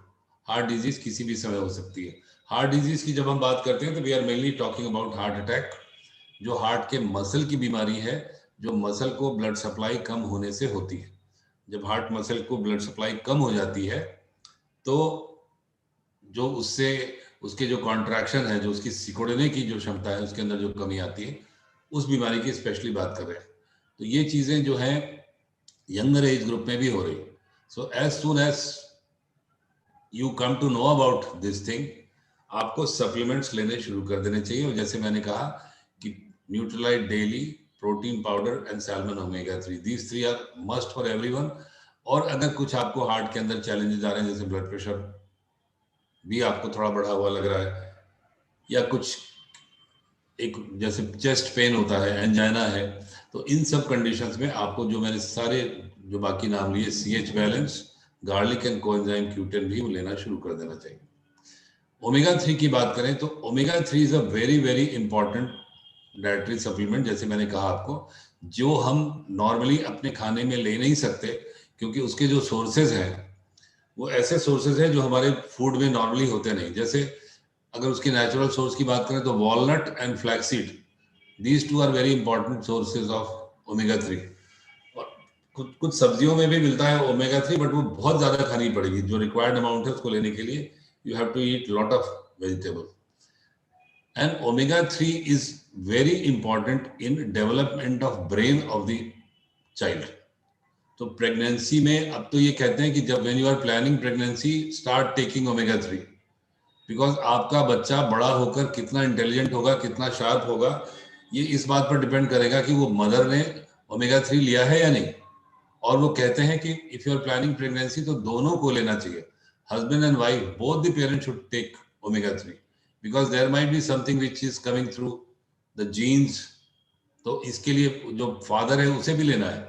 Heart disease किसी भी समय हो सकती है. हार्ट डिजीज की जब हम बात करते हैं तो we are mainly talking about heart attack, जो हार्ट के मसल की बीमारी है, जो मसल को ब्लड सप्लाई कम होने से होती है. जब हार्ट मसल को ब्लड सप्लाई कम हो जाती है तो जो उससे उसके जो कॉन्ट्रैक्शन है, जो उसकी सिकुड़ने की जो क्षमता है, उसके अंदर जो कमी आती है, उस बीमारी की स्पेशली बात कर रहे हैं. तो ये चीजें जो हैं यंगर एज ग्रुप में भी हो रही। So as soon as you come to know about this thing, आपको सप्लीमेंट्स लेने शुरू कर देने चाहिए। और जैसे मैंने कहा कि Nutrilite daily, protein powder and salmon omega 3, these 3 are must for everyone. और अगर कुछ आपको हार्ट के अंदर चैलेंजेस आ रहे हैं, जैसे ब्लड प्रेशर भी आपको थोड़ा बढ़ा हुआ लग रहा है, या कुछ एक जैसे चेस्ट पेन होता है, एंजाइना है, तो इन सब कंडीशंस में आपको जो मैंने सारे जो बाकी नाम लिए, CH balance, garlic and coenzyme Q10 भी लेना शुरू कर देना चाहिए। ओमेगा 3 की बात करें तो omega 3 is a very very important dietary supplement. जैसे मैंने कहा आपको, जो हम नॉर्मली अपने खाने में ले नहीं सकते, क्योंकि उसके जो सोर्सेज हैं वो ऐसे सोर्सेज हैं जो हमारे फूड में नॉर्मली होते नहीं। जैसे अगर उसकी नेचुरल सोर्स की बात करें तो walnut and flaxseed, these two are very important sources of omega 3। और कुछ कुछ सब्जियों में भी मिलता है ओमेगा 3, बट वो बहुत ज्यादा खानी पड़ेगी। जो रिक्वायर्ड अमाउंट है उसको लेने के लिए you have to eat lot of vegetables. And omega 3 is very important in development of brain of the child. तो प्रेगनेंसी में अब तो ये कहते हैं कि जब when you are planning pregnancy start taking omega 3, because आपका बच्चा बड़ा होकर कितना इंटेलिजेंट होगा, कितना शार्प होगा, ये इस बात पर डिपेंड करेगा कि वो मदर ने ओमेगा 3 लिया है या नहीं। और वो कहते हैं कि if you are planning pregnancy तो दोनों को लेना चाहिए, husband and wife, both the parents should take omega 3, because there might be something which is coming through the genes, तो इसके लिए जो फादर है उसे भी लेना है।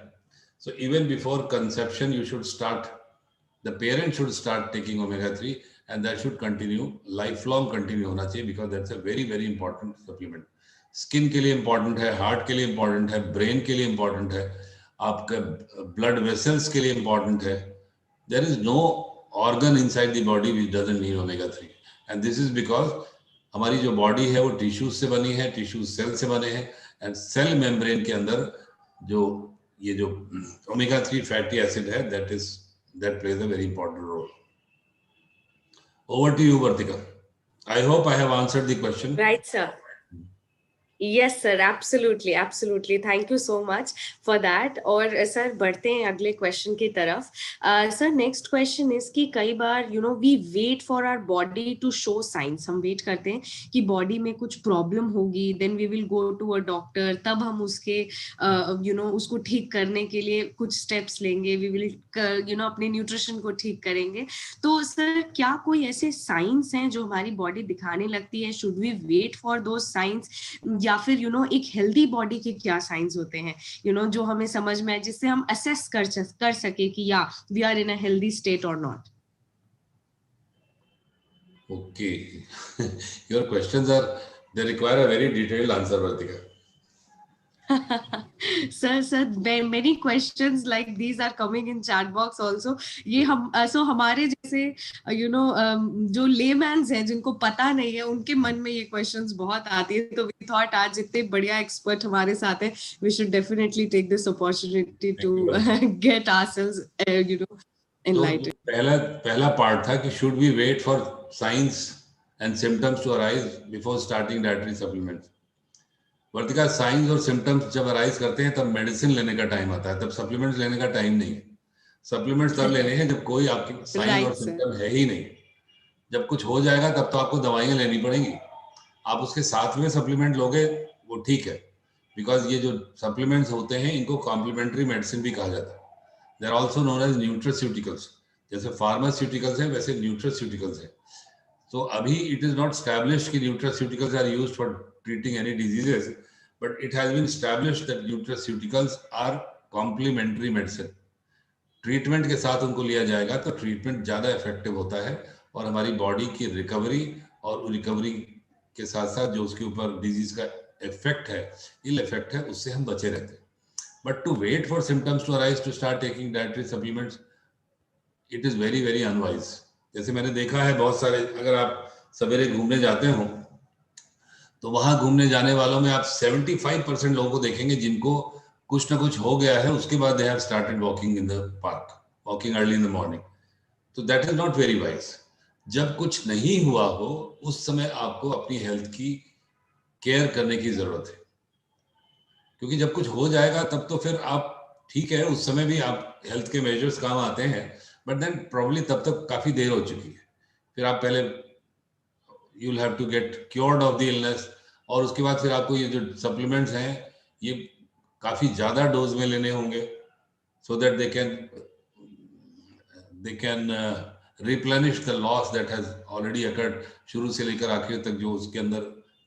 So even before conception you should start, the parent should start taking omega 3, and that should continue, lifelong continue होना चाहिए, because that's a very very important supplement. Skin के लिए इंपॉर्टेंट है, हार्ट के लिए इंपॉर्टेंट है, ब्रेन के लिए इंपॉर्टेंट है, आपके ब्लड वेसल्स के लिए इंपॉर्टेंट है। There is no organ inside the body which doesn't need omega 3, and this is because हमारी जो बॉडी है वो टिश्यूज से बनी है, टिश्यूज सेल से बने हैं, एंड सेल मेम्ब्रेन के अंदर जो ये जो ओमेगा 3 फैटी एसिड है, that plays a very important role. Over to you, Vartika. I hope I have answered the question. Right, sir. Yes, sir. Absolutely, absolutely. Thank you so much for that. और sir बढ़ते हैं अगले question की तरफ। Sir next question is कि कई बार we wait for our body to show signs. हम वेट करते हैं कि बॉडी में कुछ प्रॉब्लम होगी, then we will go to a doctor, तब हम उसके उसको ठीक करने के लिए कुछ स्टेप्स लेंगे, वी विल अपने न्यूट्रिशन को ठीक करेंगे। तो सर क्या कोई ऐसे साइंस हैं जो हमारी बॉडी दिखाने लगती है? Should we wait for those signs, या फिर एक हेल्दी बॉडी के क्या साइंस होते हैं जो हमें समझ में आए, जिससे हम असेस कर सके कि या we are in a healthy state और not? Okay. Your questions they require a very detailed answer, Vartika. Sir, many questions like these are coming in chat box also. ये हम so हमारे जैसे जो लेमैन्स हैं, जिनको पता नहीं है, उनके मन में ये क्वेश्चंस बहुत आती है। तो we thought आज जितने बढ़िया एक्सपर्ट हमारे साथ हैं, we should definitely take this opportunity to get ourselves enlightened. तो पहला पार्ट था कि should we wait for signs and symptoms to arise before starting dietary supplements. Vartika, science और सिम्टम्स जब अराइज करते हैं तब मेडिसिन लेने का टाइम आता है, तब सप्लीमेंट्स लेने का टाइम नहीं है। सप्लीमेंट्स तब लेने हैं जब कोई आपकी साइन और सिम्टम है ही नहीं। जब कुछ हो जाएगा तब तो आपको दवाइयां लेनी पड़ेंगी। आप उसके साथ में सप्लीमेंट लोगे वो ठीक है, बिकॉज ये जो सप्लीमेंट्स होते हैं इनको कॉम्प्लीमेंट्री मेडिसिन भी कहा जाता है। They are also known as nutraceuticals. जैसे फार्मास्यूटिकल्स है वैसे न्यूट्रास्यूटिकल्स है। So अभी it is not established कि nutraceuticals are used for treating any diseases, but it has been established that nutraceuticals are complementary medicine. Treatment के साथ उनको लिया जाएगा तो ट्रीटमेंट ज़्यादा इफेक्टिव होता है, और हमारी बॉडी की रिकवरी और रिकवरी के साथ साथ जो उसके ऊपर डिजीज का इफेक्ट है, इल इफेक्ट है, उससे हम बचे रहते हैं। But to wait for symptoms to arise to start taking dietary supplements, it is very very unwise. जैसे मैंने देखा है बहुत सारे, अगर आप सवेरे घूमने जाते हो तो वहां घूमने जाने वालों में आप 75% लोगों को देखेंगे जिनको कुछ ना कुछ हो गया है, उसके बाद they have started walking in the park, walking early in the morning. तो that is not very wise. जब कुछ नहीं हुआ हो उस समय आपको अपनी हेल्थ की केयर करने की जरूरत है। क्योंकि जब कुछ हो जाएगा तब तो फिर आप ठीक है, उस समय भी आप हेल्थ के मेजर्स काम आते हैं, बट देन प्रॉब्ली तब तक काफी देर हो चुकी है। फिर आप पहले you will have to get cured of the illness, और उसके बाद फिर आपको ये जो सप्लीमेंट्स हैं ये काफी ज्यादा डोज में लेने होंगे, so that they can replenish the loss that has already occurred। शुरू से लेकर आखिर तक जो उसके अंदर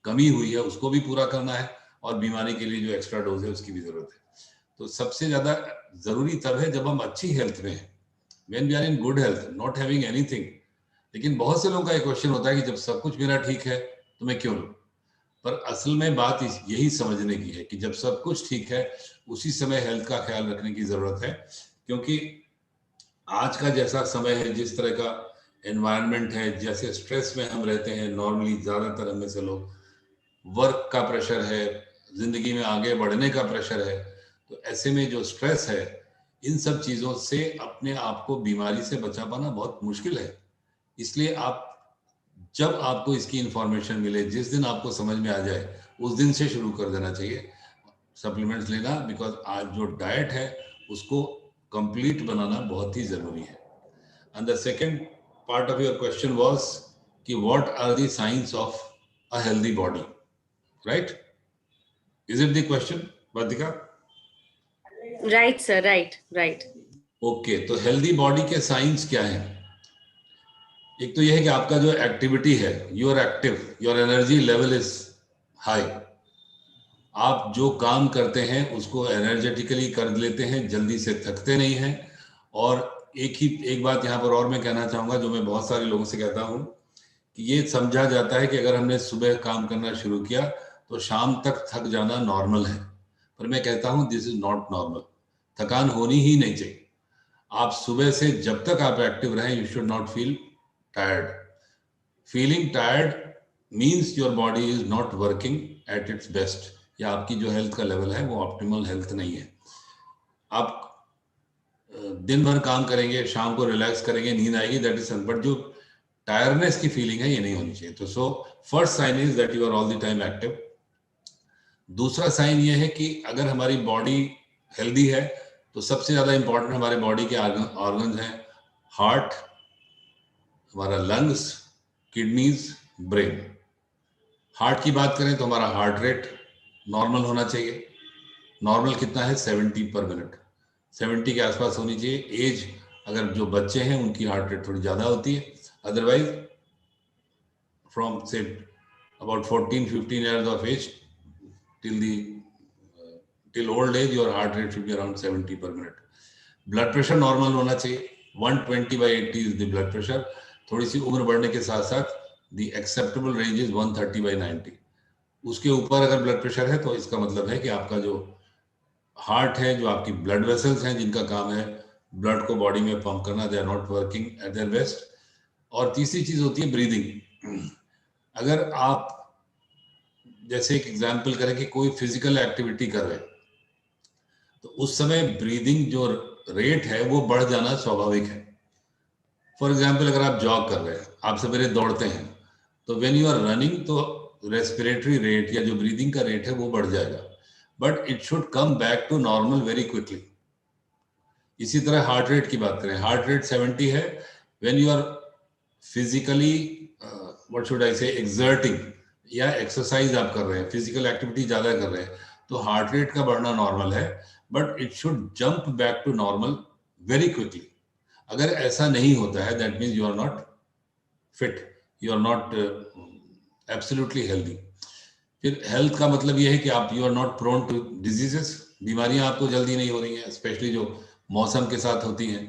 कमी हुई है उसको भी पूरा करना है, और बीमारी के लिए जो एक्स्ट्रा डोज है उसकी भी जरूरत है। तो सबसे ज्यादा जरूरी तब है जब हम अच्छी हेल्थ में हैं, when we are in good health, not having anything। लेकिन बहुत से लोगों का एक क्वेश्चन होता है कि जब सब कुछ मेरा ठीक है तो मैं क्यों लूं? पर असल में बात यही समझने की है कि जब सब कुछ ठीक है उसी समय हेल्थ का ख्याल रखने की जरूरत है, क्योंकि आज का जैसा समय है, जिस तरह का एनवायरनमेंट है, जैसे स्ट्रेस में हम रहते हैं, नॉर्मली ज्यादातर हम में से लोग, वर्क का प्रेशर है, जिंदगी में आगे बढ़ने का प्रेशर है, तो ऐसे में जो स्ट्रेस है, इन सब चीजों से अपने आप को बीमारी से बचा पाना बहुत मुश्किल है। इसलिए आप जब आपको इसकी इंफॉर्मेशन मिले, जिस दिन आपको समझ में आ जाए, उस दिन से शुरू कर देना चाहिए सप्लीमेंट्स लेना, बिकॉज आज जो डाइट है उसको कंप्लीट बनाना बहुत ही जरूरी है। And the second part of your question was कि what are the signs of a healthy body, right? Is it the question, Vartika? Right sir, right right. Okay, तो हेल्दी बॉडी के साइंस क्या हैं? एक तो यह है कि आपका जो एक्टिविटी है, you are active, your energy level is high. आप जो काम करते हैं उसको एनर्जेटिकली कर लेते हैं, जल्दी से थकते नहीं हैं। और एक बात यहाँ पर और मैं कहना चाहूँगा, जो मैं बहुत सारे लोगों से कहता हूँ, कि ये समझा जाता है कि अगर हमने सुबह काम करना शुरू किया तो शाम तक थक जाना नॉर्मल है, पर मैं कहता हूँ दिस इज नॉट नॉर्मल। थकान होनी ही नहीं चाहिए। आप सुबह से जब तक आप एक्टिव रहें, you should not feel tired. Feeling tired means your body is not working at its best, या आपकी जो हेल्थ का लेवल है वो ऑप्टिमल हेल्थ नहीं है। आप दिन भर काम करेंगे, शाम को रिलैक्स करेंगे, नींद आएगी, दैट इज, बट जो टायर्डनेस की फीलिंग है ये नहीं होनी चाहिए। तो so first sign is that you are all the time active. दूसरा साइन ये है कि अगर हमारी बॉडी हेल्दी है तो सबसे ज्यादा इंपॉर्टेंट हमारे बॉडी के ऑर्गन्स हैं, हार्ट, हमारा लंग्स, किडनीज, ब्रेन। हार्ट की बात करें तो हमारा हार्ट रेट नॉर्मल होना चाहिए। नॉर्मल कितना है? 70 पर मिनट, 70 के आसपास होनी चाहिए। एज, अगर जो बच्चे हैं उनकी हार्ट रेट थोड़ी ज़्यादा होती है, otherwise from say about 14-15 years of age till old age, your heart rate should be around 70 per minute। Blood pressure normal होना चाहिए, 120/80 इज द ब्लड प्रेशर। थोड़ी सी उम्र बढ़ने के साथ साथ द एक्सेप्टेबल रेंज इज 130/90। उसके ऊपर अगर ब्लड प्रेशर है तो इसका मतलब है कि आपका जो हार्ट है, जो आपकी ब्लड वेसल्स हैं जिनका काम है ब्लड को बॉडी में पंप करना, they are not working at their best. और तीसरी चीज होती है ब्रीदिंग। अगर आप जैसे एक एग्जांपल करें कि कोई फिजिकल एक्टिविटी कर रहे हैं तो उस समय ब्रीदिंग जो रेट है वो बढ़ जाना स्वाभाविक है। फॉर एग्जाम्पल, अगर आप जॉग कर रहे हैं, आप सवेरे दौड़ते हैं, तो व्हेन यू आर रनिंग तो रेस्पिरेटरी रेट या जो ब्रीदिंग का रेट है वो बढ़ जाएगा, but it should come back to normal very quickly. इसी तरह हार्ट रेट की बात करें, हार्ट रेट 70 है, when you are physically what should I say exerting या एक्सरसाइज आप कर रहे हैं, फिजिकल एक्टिविटी ज्यादा कर रहे हैं, तो हार्ट रेट का बढ़ना नॉर्मल है, but it should jump back to normal very quickly. अगर ऐसा नहीं होता है, that means you are not fit, you are not absolutely healthy. फिर हेल्थ का मतलब ये है कि आप you are not prone to diseases, बीमारियां आपको जल्दी नहीं हो रही हैं, स्पेशली जो मौसम के साथ होती हैं।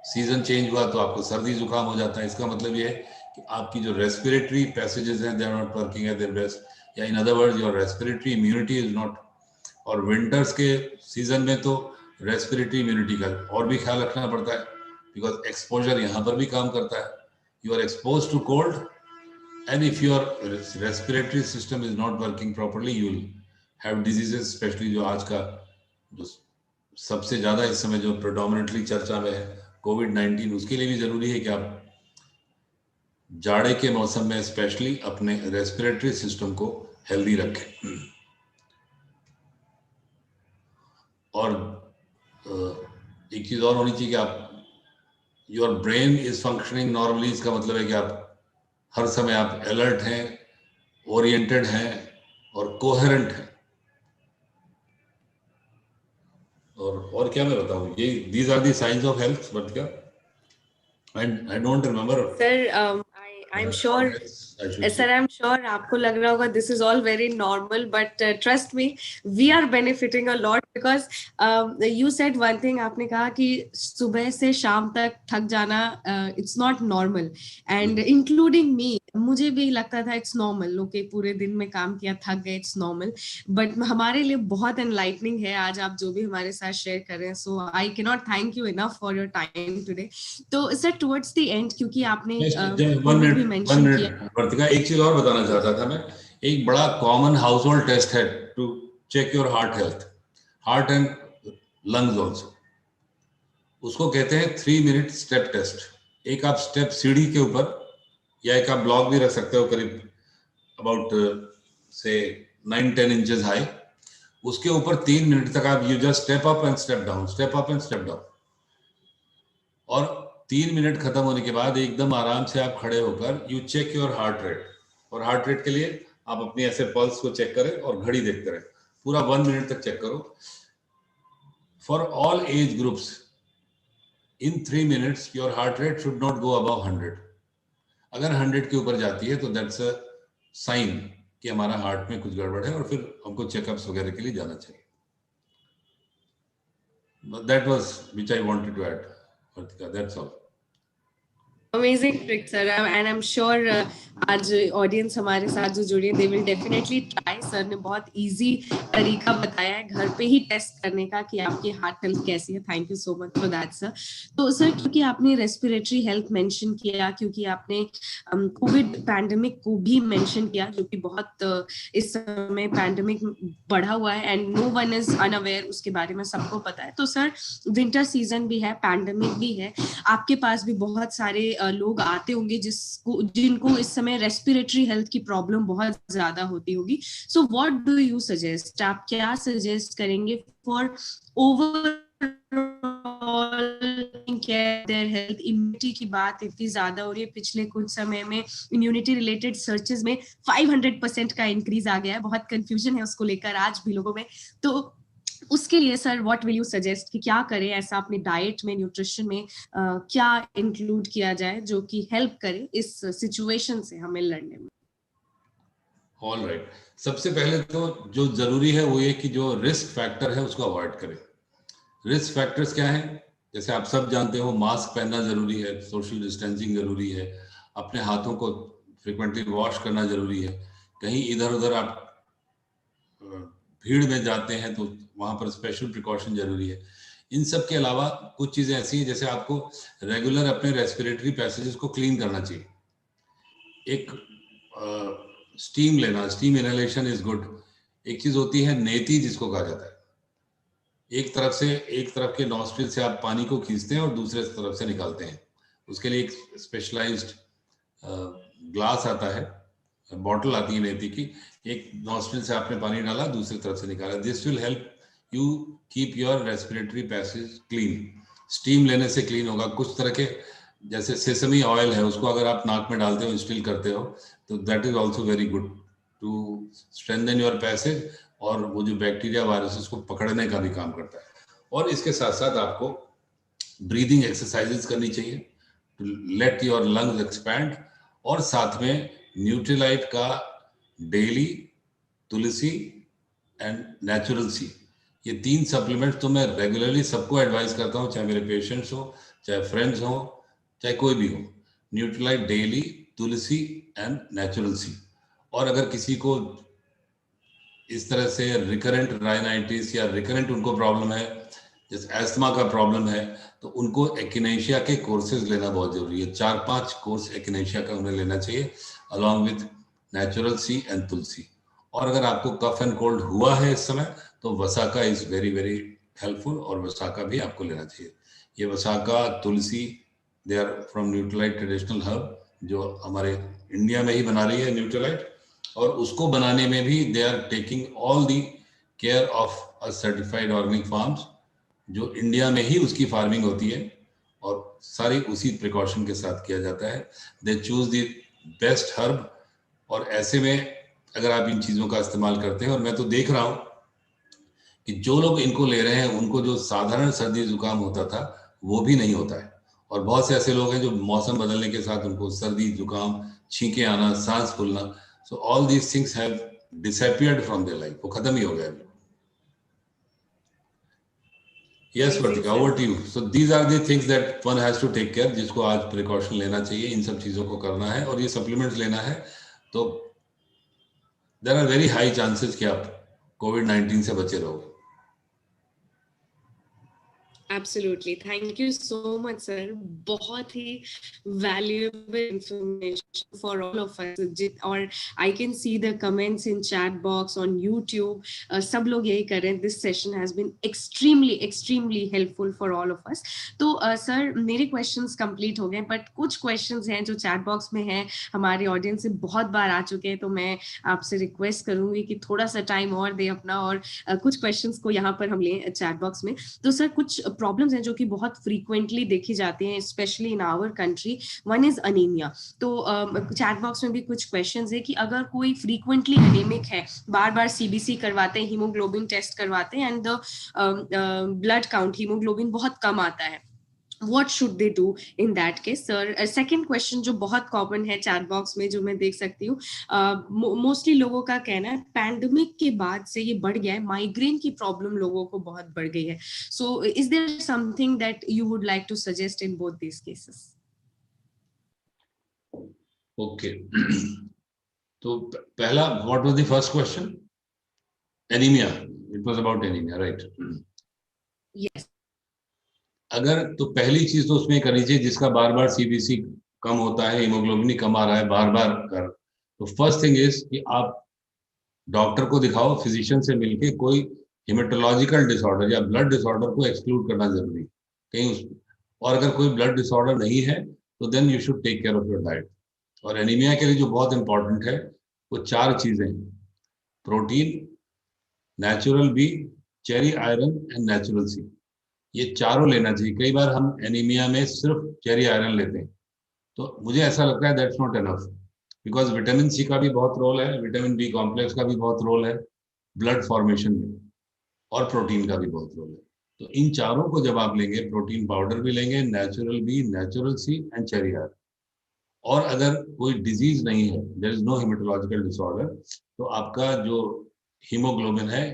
सीजन चेंज हुआ तो आपको सर्दी जुकाम हो जाता है, इसका मतलब ये है कि आपकी जो रेस्पिरेटरी पैसेजेस हैं, they are not working at their best, या in other words your respiratory immunity is not. और विंटर्स के सीजन में तो रेस्पिरेटरी इम्यूनिटी का और भी ख्याल रखना पड़ता है, बिकॉज एक्सपोजर यहाँ पर भी काम करता है। You are expose to cold, and if your respiratory system is not working properly, you will have diseases, especially जो आज का जो सबसे ज्यादा इस समय जो प्रेडोमिनेटली चर्चा में है, कोविड-19, उसके लिए भी जरूरी है कि आप जाड़े के मौसम में स्पेशली अपने रेस्पिरेटरी सिस्टम को हेल्दी रखें। और एक चीज और होनी चाहिए कि आप your brain is functioning normally, इसका मतलब है कि आप हर समय आप अलर्ट हैं, ओरिएंटेड हैं और कोहेरेंट हैं। और क्या मैं बताऊं, ये these are the science of health Vartika, and I don't remember sir, I'm sure, I should sir, say. I'm sure आपको लग रहा होगा this is all very normal, but trust me, we are benefiting a lot because you said one thing, आपने कहा कि सुबह से शाम तक थक जाना it's not normal, and including me, मुझे भी लगता था it's normal, okay, पूरे दिन में काम किया थक गए, it's normal, but हमारे लिए बहुत enlightening है आज आप जो भी हमारे साथ शेयर कर रहे हैं, so I cannot thank you enough for your time today. तो सर towards the end, क्योंकि आपने वन कोविड भी मिनट मेंशन किया, वर्तिका, एक चीज और बताना चाहता था मैं। एक बड़ा कॉमन हाउस होल्ड टेस्ट है to check your heart health, heart and lungs also. उसको कहते हैं 3 मिनट स्टेप टेस्ट। एक आप स्टेप सीढ़ी के ऊपर या एक आप ब्लॉक भी रख सकते हो करीब अबाउट से 9-10 इंचेस हाई, उसके ऊपर 3 मिनट तक आप you just step up and step down, step up and step down. और 3 मिनट खत्म होने के बाद एकदम आराम से आप खड़े होकर you check your heart rate. और हार्ट रेट के लिए आप अपनी ऐसे पल्स को चेक करें और घड़ी देखते रहे, पूरा 1 मिनट तक चेक करो। For all age groups in 3 minutes your heart rate should not go above 100। अगर 100 के ऊपर जाती है तो दैट्स अ साइन कि हमारा हार्ट में कुछ गड़बड़ है और फिर हमको चेकअप्स वगैरह के लिए जाना चाहिए। That was which I wanted to add Vartika, that's all. Amazing trick sir, and I am sure आज ऑडियंस हमारे साथ जो जुड़ी है they will definitely try. Sir ने बहुत इजी तरीका बताया है घर पे ही टेस्ट करने का कि आपकी हार्ट हेल्थ कैसी है। Thank you so much for that sir. तो सर, क्योंकि आपने रेस्पिरेटरी हेल्थ मेंशन किया, क्योंकि आपने कोविड पैंडेमिक को भी मेंशन किया, जो कि बहुत इस समय पैंडेमिक बढ़ा हुआ है and no one is unaware, उसके बारे में सबको पता है। तो सर, विंटर सीजन भी है, पैंडेमिक भी है, आपके पास भी बहुत सारे लोग आते होंगे जिनको इस समय रेस्पिरेटरी हेल्थ की प्रॉब्लम बहुत ज्यादा होती होगी। So what do you suggest, आप क्या सजेस्ट करेंगे for overall their health? Immunity की बात इतनी ज्यादा हो रही है, पिछले कुछ समय में इम्यूनिटी रिलेटेड सर्चेस में 500% का इंक्रीज आ गया है, बहुत कंफ्यूजन है उसको लेकर आज भी लोगों में। तो उसके लिए sir what will you suggest कि क्या करें ऐसा अपनी डाइट में, न्यूट्रिशन में क्या इंक्लूड किया जाए जो कि हेल्प करे इस सिचुएशन से हमें लड़ने में? ऑल राइट, सबसे पहले तो जो जरूरी है वो ये कि जो रिस्क फैक्टर है उसको अवॉइड करें। रिस्क फैक्टर्स क्या हैं? जैसे आप सब जानते हो, मास्क पहनना जरूरी है, सोशल डिस्टेंसिंग जरूरी है, अपने हाथों को फ्रिक्वेंटली वॉश करना जरूरी है। कहीं इधर उधर आप भीड़ में जाते हैं तो वहां पर स्पेशल प्रिकॉशन जरूरी है। इन सब के अलावा कुछ चीजें ऐसी हैं, जैसे आपको रेगुलर अपने रेस्पिरेटरी पैसेजेस को क्लीन करना चाहिए। एक स्टीम लेना, स्टीम इनहेलेशन इज गुड। एक चीज होती है नेती, जिसको कहा जाता है, एक तरफ के नॉस्ट्रिल से आप पानी को खींचते हैं और दूसरे तरफ से निकालते हैं। उसके लिए एक स्पेशलाइज्ड ग्लास आता है, बॉटल आती है नेती की, एक नॉस्ट्रिल से आपने पानी डाला, दूसरी तरफ से निकाला। This will help you keep your respiratory passage clean. Steam लेने से क्लीन होगा। कुछ तरह के, जैसे सेसमी ऑयल है, उसको अगर आप नाक में डालते हो, इंस्टिल करते हो, तो that is also very good to strengthen your passage, और वो जो बैक्टीरिया वायरसेस को पकड़ने का भी काम करता है। और इसके साथ साथ आपको ब्रीदिंग एक्सरसाइजेस करनी चाहिए to let your lungs expand. और साथ में न्यूट्रीलाइट का daily, Tulsi and natural C, ये 3 सप्लीमेंट्स तो मैं रेगुलरली सबको एडवाइस करता हूँ, चाहे मेरे पेशेंट्स हो, चाहे फ्रेंड्स हो, चाहे कोई भी हो। Nutrilite daily, Tulsi and natural C. और अगर किसी को इस तरह से रिकरेंट राइनाइटिस या रिकरेंट उनको प्रॉब्लम है, जैसे एस्थमा का प्रॉब्लम है, तो उनको एक्नेशिया के कोर्सेज लेना बहुत जरूरी है। 4-5 कोर्स एक्नेशिया का उन्हें लेना चाहिए, along with natural C and Tulsi. और अगर आपको कफ एंड कोल्ड हुआ है इस समय, तो Vasaka is very very helpful, और वसाका भी आपको लेना चाहिए। ये Vasaka, Tulsi, they are from Nutrilite traditional herb, जो हमारे इंडिया में ही बना रही है न्यूट्रीलाइट। और उसको बनाने में भी they are taking all the care of a certified organic farms, जो इंडिया में ही उसकी फार्मिंग होती है और सारी उसी प्रिकॉशन के साथ किया जाता है. They choose the best herb, और ऐसे में अगर आप इन चीज़ों का इस्तेमाल करते हैं, और मैं तो देख रहा हूँ कि जो लोग इनको ले रहे हैं उनको जो साधारण सर्दी जुकाम होता था वो भी नहीं होता है. और बहुत से ऐसे लोग हैं जो मौसम बदलने के साथ उनको सर्दी जुकाम, छींके आना, सांस फूलना, so all these things have disappeared from their life. वो खत्म ही हो गया. Yes, Amazing, Pratika, sir. over to you. So these are the things that one has to take care, जिसको आज प्रिकॉशन लेना चाहिए, इन सब चीज़ों को करना है और ये सप्लीमेंट्स लेना है. तो there are very high chances कि आप कोविड-19 से बचे रहोगे. Absolutely. Thank you so much, sir. बहुत ही valuable information for all of us. और I can see the comments in chat box on YouTube. सब लोग यही कर रहे हैं. This session has been extremely helpful for all of us. तो sir मेरे questions complete हो गए, but कुछ questions हैं जो chat box में हैं, हमारे audience से बहुत बार आ चुके हैं, तो मैं आपसे request करूंगी कि थोड़ा सा time और दे अपना, और कुछ questions को यहाँ पर हम लें chat box में. तो सर कुछ प्रॉब्लम्स हैं जो कि बहुत फ्रीक्वेंटली देखी जाती हैं, specially in our country. One is anaemia. तो चैट बॉक्स में भी कुछ क्वेश्चंस है कि अगर कोई फ्रीक्वेंटली एनीमिक है, बार बार सीबीसी करवाते हैं, हीमोग्लोबिन टेस्ट करवाते हैं, and the blood count haemoglobin बहुत कम आता है, what should they do in that case, sir? Second question जो बहुत कॉमन है चैट बॉक्स में, जो मैं देख सकती हूँ, मोस्टली लोगों का कहना है पैंडेमिक के बाद से ये बढ़ गया है, माइग्रेन की प्रॉब्लम लोगों को बहुत बढ़ गई है. So is there something that you would like to suggest in both these cases? Okay. तो पहला, what was the first question? Anaemia. It was about anaemia, right? Yes. अगर तो पहली चीज तो उसमें करनी चाहिए, जिसका बार बार सीबीसी कम होता है, हीमोग्लोबिन कम आ रहा है बार बार कर, तो फर्स्ट थिंग इज कि आप डॉक्टर को दिखाओ, फिजिशियन से मिलके कोई हिमेटोलॉजिकल डिसऑर्डर या ब्लड डिसऑर्डर को एक्सक्लूड करना जरूरी है कहीं उस. और अगर कोई ब्लड डिसऑर्डर नहीं है तो then you should take care of your diet. और एनीमिया के लिए जो बहुत इंपॉर्टेंट है वो 4 चीजें हैं: protein, natural B, cherry iron and natural C. ये चारों लेना चाहिए. कई बार हम एनीमिया में सिर्फ चेरी आयरन लेते हैं, तो मुझे ऐसा लगता है that's not enough, because vitamin C का भी बहुत रोल है, विटामिन बी कॉम्प्लेक्स का भी बहुत रोल है ब्लड फॉर्मेशन में, और प्रोटीन का भी बहुत रोल है. तो इन चारों को जब आप लेंगे, प्रोटीन पाउडर भी लेंगे, natural B, natural C and cherry iron, और अगर कोई डिजीज नहीं है, there is no haematological disorder, तो आपका जो हीमोग्लोबिन है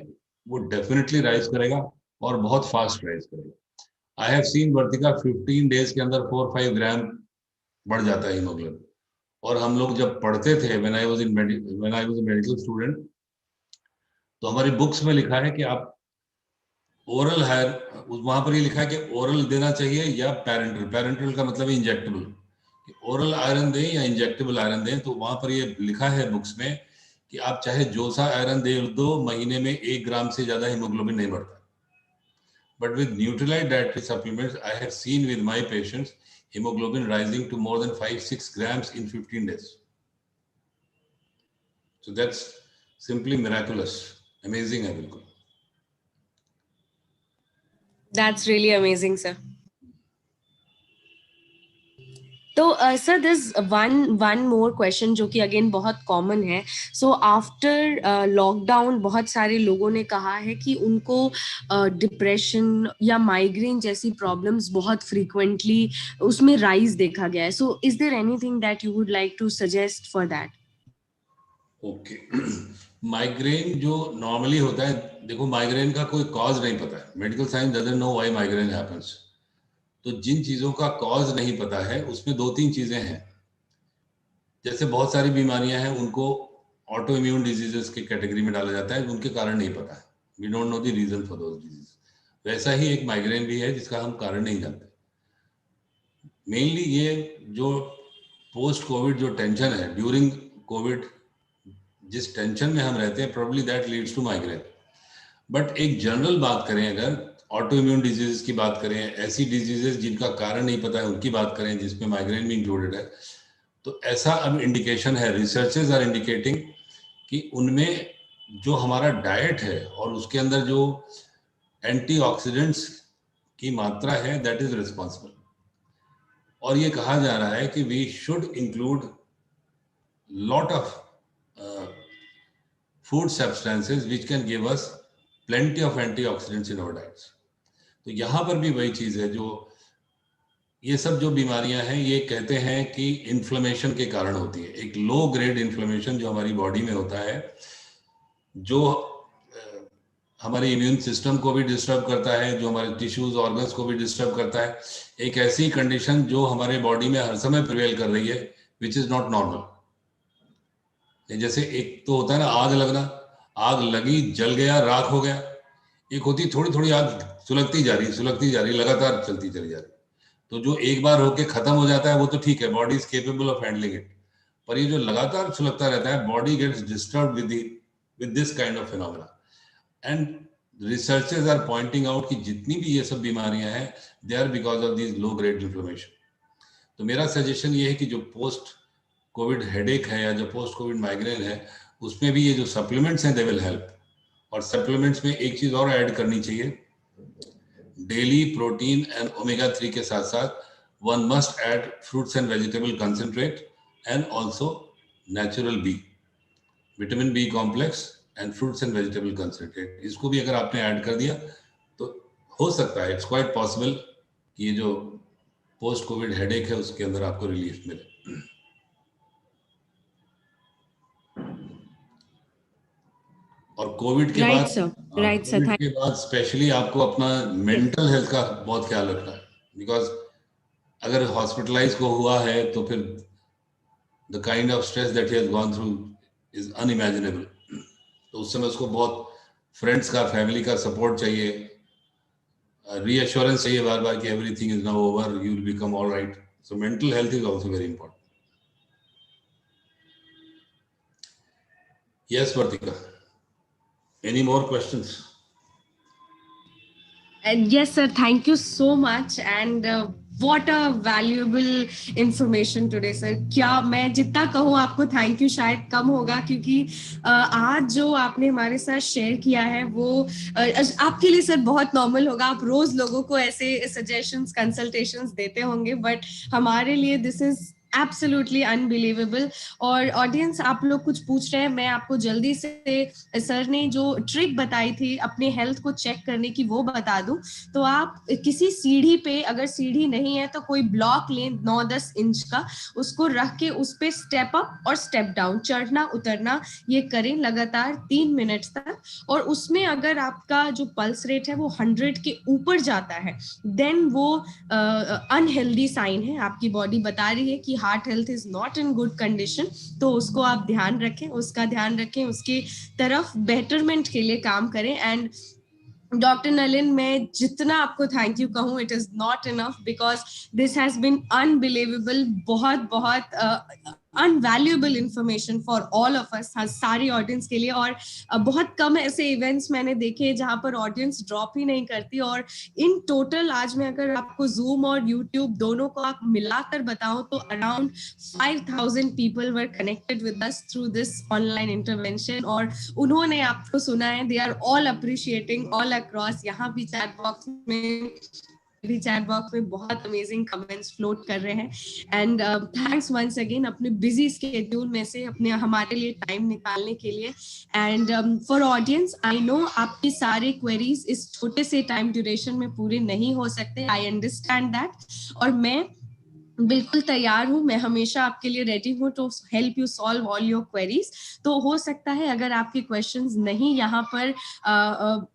वो डेफिनेटली राइज करेगा और बहुत फास्ट राइज करेगा. I have seen Vartika 15 days के अंदर 4-5 ग्राम बढ़ जाता है हीमोग्लोबिन. और हम लोग जब पढ़ते थे, when I was a medical student, तो हमारी बुक्स में लिखा है कि आप ओरल हायर, वहां पर ये लिखा है कि ओरल देना चाहिए या पैरेंटल. पैरेंटल का मतलब है इंजेक्टेबल. ओरल आयरन दें या इंजेक्टेबल आयरन दें, तो वहां पर ये लिखा है बुक्स में कि आप चाहे जो सा आयरन दे दो, महीने में 1 ग्राम से ज्यादा हीमोग्लोबिन नहीं बढ़ता. But with Nutrilite dietary supplements, I have seen with my patients hemoglobin rising to more than 5-6 grams in 15 days. So that's simply miraculous. Amazing, I will. That's really amazing, sir. तो sir this one more question जो कि again बहुत common है. So after lockdown बहुत सारे लोगों ने कहा है कि उनको डिप्रेशन या माइग्रेन जैसी प्रॉब्लम्स बहुत फ्रीक्वेंटली उसमें राइज देखा गया है. So is there anything that you would like to suggest for that? Okay. Migraine जो नॉर्मली होता है, देखो माइग्रेन का कोई कॉज नहीं पता है. Medical science doesn't know why migraine happens. तो जिन चीजों का कॉज नहीं पता है उसमें 2-3 चीजें हैं. जैसे बहुत सारी बीमारियां हैं, उनको ऑटो इम्यून डिजीजेस के कैटेगरी में डाला जाता है, उनके कारण नहीं पता है. We don't know the reason for those disease. वैसा ही एक माइग्रेन भी है जिसका हम कारण नहीं जानते. मेनली ये जो पोस्ट कोविड जो टेंशन है, ड्यूरिंग कोविड जिस टेंशन में हम रहते हैं, probably that leads to migraine. But एक जनरल बात करें, अगर ऑटो इम्यून डिजीजेस की बात करें, ऐसी डिजीजेस जिनका कारण नहीं पता है उनकी बात करें, जिसमें माइग्रेन भी इंक्लूडेड है, तो ऐसा अब इंडिकेशन है, रिसर्चेस आर इंडिकेटिंग कि उनमें जो हमारा डाइट है और उसके अंदर जो एंटीऑक्सीडेंट्स की मात्रा है, दैट इज रिस्पॉन्सिबल। और ये कहा जा रहा है कि we should include lot of food substances which can give us plenty of antioxidants in our diets। तो यहाँ पर भी वही चीज है, जो ये सब जो बीमारियां हैं ये कहते हैं कि इन्फ्लेमेशन के कारण होती है। एक लो ग्रेड इन्फ्लेमेशन जो हमारी बॉडी में होता है, जो हमारे इम्यून सिस्टम को भी डिस्टर्ब करता है, जो हमारे टिश्यूज ऑर्गन्स को भी डिस्टर्ब करता है। एक ऐसी कंडीशन जो हमारे बॉडी में हर समय प्रिवेल कर रही है, विच इज नॉट नॉर्मल। जैसे एक तो होता है ना आग लगना, आग लगी, जल गया, राख हो गया। एक होती थोड़ी थोड़ी आग सुलगती जा रही लगातार चलती चली जा रही। तो जो एक बार होके खत्म हो जाता है वो तो ठीक है, body is capable of handling it. पर ये जो लगातार सुलगता रहता है, body gets disturb with this kind of phenomena. And researchers are pointing out कि जितनी भी ये सब बीमारियां हैं, they are because of this low grade inflammation. तो मेरा सजेशन ये है कि जो पोस्ट कोविड हेडेक है या जो पोस्ट कोविड माइग्रेन है, उसमें भी ये जो सप्लीमेंट्स हैं दे विल हेल्प। और सप्लीमेंट्स में एक चीज और ऐड करनी चाहिए, डेली प्रोटीन एंड ओमेगा 3 के साथ साथ one must add fruits and vegetable concentrate and also natural B, vitamin B complex and fruits and vegetable concentrate. इसको भी अगर आपने ऐड कर दिया तो हो सकता है, इट्स क्वाइट पॉसिबल कि ये जो पोस्ट कोविड हेडेक है उसके अंदर आपको रिलीफ मिले। और कोविड के बाद कोविड के बाद स्पेशली आपको अपना मेंटल हेल्थ का बहुत ख्याल रखना है, बिकॉज अगर हॉस्पिटलाइज को हुआ है तो फिर the kind of stress that he has gone through is unimaginable. तो उस समय उसको बहुत फ्रेंड्स का, फैमिली का सपोर्ट चाहिए, रीअश्योरेंस चाहिए बार बार कि everything is now over, you will become all right. So mental health is also very important. Yes Vartika, any more questions? Yes sir, thank you so much and what a valuable information today sir। क्या मैं जितना कहूँ आपको thank you शायद कम होगा, क्योंकि आज जो आपने हमारे साथ शेयर किया है वो आपके लिए सर बहुत नॉर्मल होगा, आप रोज लोगों को ऐसे सजेशंस, कंसल्टेशंस देते होंगे, बट हमारे लिए दिस इज एब्सोल्युटली अनबिलीवेबल। और ऑडियंस आप लोग कुछ पूछ रहे हैं, मैं आपको जल्दी से सर ने जो ट्रिक बताई थी अपने हेल्थ को चेक करने की वो बता दूं। तो आप किसी सीढ़ी पे, अगर सीढ़ी नहीं है तो कोई ब्लॉक लें 9-10 इंच का, उसको रख के उस पे स्टेप अप और स्टेप डाउन, चढ़ना उतरना ये करें लगातार 3 मिनट तक। और उसमें अगर आपका जो पल्स रेट है वो 100 के ऊपर जाता है, देन वो अनहेल्दी साइन है, आपकी बॉडी बता रही है कि heart health is not in good condition. तो उसको आप ध्यान रखें, उसका ध्यान रखें, उसकी तरफ बेटरमेंट के लिए काम करें। एंड डॉक्टर नलिन, मैं जितना आपको थैंक यू कहूँ it is not enough, because this has been unbelievable, बहुत बहुत unvaluable information for all of us, सारी ऑडियंस के लिए। और बहुत कम ऐसे इवेंट्स मैंने देखे जहां पर ऑडियंस ड्रॉप ही नहीं करती। और इन टोटल आज मैं अगर आपको जूम और यूट्यूब दोनों को आप मिलाकर बताऊं तो around 5000 people were connected with us through this online intervention, और उन्होंने आपको सुना है। They are all appreciating all across. यहाँ भी चैट बॉक्स में बहुत अमेजिंग कमेंट्स फ्लोट कर रहे हैं। एंड थैंक्स वंस अगेन अपने बिजी स्केड्यूल में से अपने हमारे लिए टाइम निकालने के लिए। And for audience, I know आपके सारे क्वेरीज इस छोटे से टाइम ड्यूरेशन में पूरे नहीं हो सकते, आई अंडरस्टैंड दैट, और मैं बिल्कुल तैयार हूँ, मैं हमेशा आपके लिए रेडी हूँ to help you solve all your queries. तो हो सकता है अगर आपके क्वेश्चंस नहीं यहाँ पर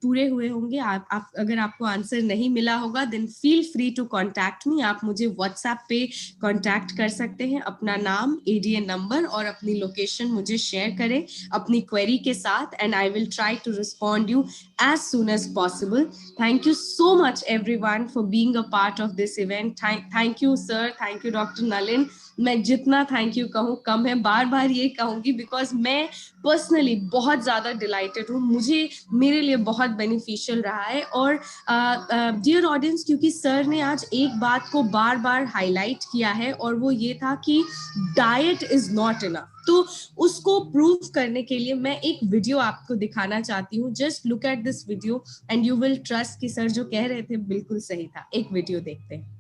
पूरे हुए होंगे, आप अगर आपको आंसर नहीं मिला होगा, then feel free to contact me. आप मुझे व्हाट्सएप पे कॉन्टैक्ट कर सकते हैं, अपना नाम, एडीए नंबर और अपनी लोकेशन मुझे शेयर करें अपनी क्वेरी के साथ, and I will try to respond you as soon as possible. Thank you so much everyone for being a part of this event. Thank you sir, thank you doctor Nalin. मैं जितना thank you कहूँ कम है, बार बार ये कहूंगी because मैं personally बहुत ज्यादा dilated हूँ, मुझे मेरे लिए बहुत बेनिफिशियल रहा है। और डियर ऑडियंस, क्योंकि सर ने आज एक बात को बार बार हाईलाइट किया है और वो ये था कि डाइट इज नॉट इनफ, तो उसको प्रूव करने के लिए मैं एक वीडियो आपको दिखाना चाहती हूँ। Just look at this video and you will trust कि सर जो कह रहे थे बिल्कुल सही था। एक वीडियो देखते हैं।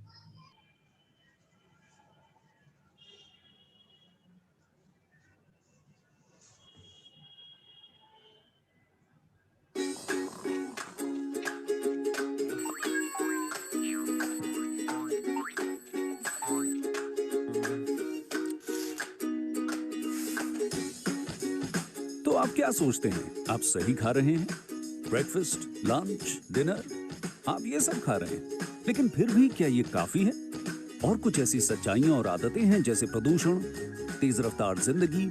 तो आप क्या सोचते हैं, आप सही खा रहे हैं? ब्रेकफास्ट, लंच, डिनर, आप ये सब खा रहे हैं, लेकिन फिर भी क्या ये काफी है? और कुछ ऐसी सच्चाइयां और आदतें हैं जैसे प्रदूषण, तेज रफ्तार जिंदगी,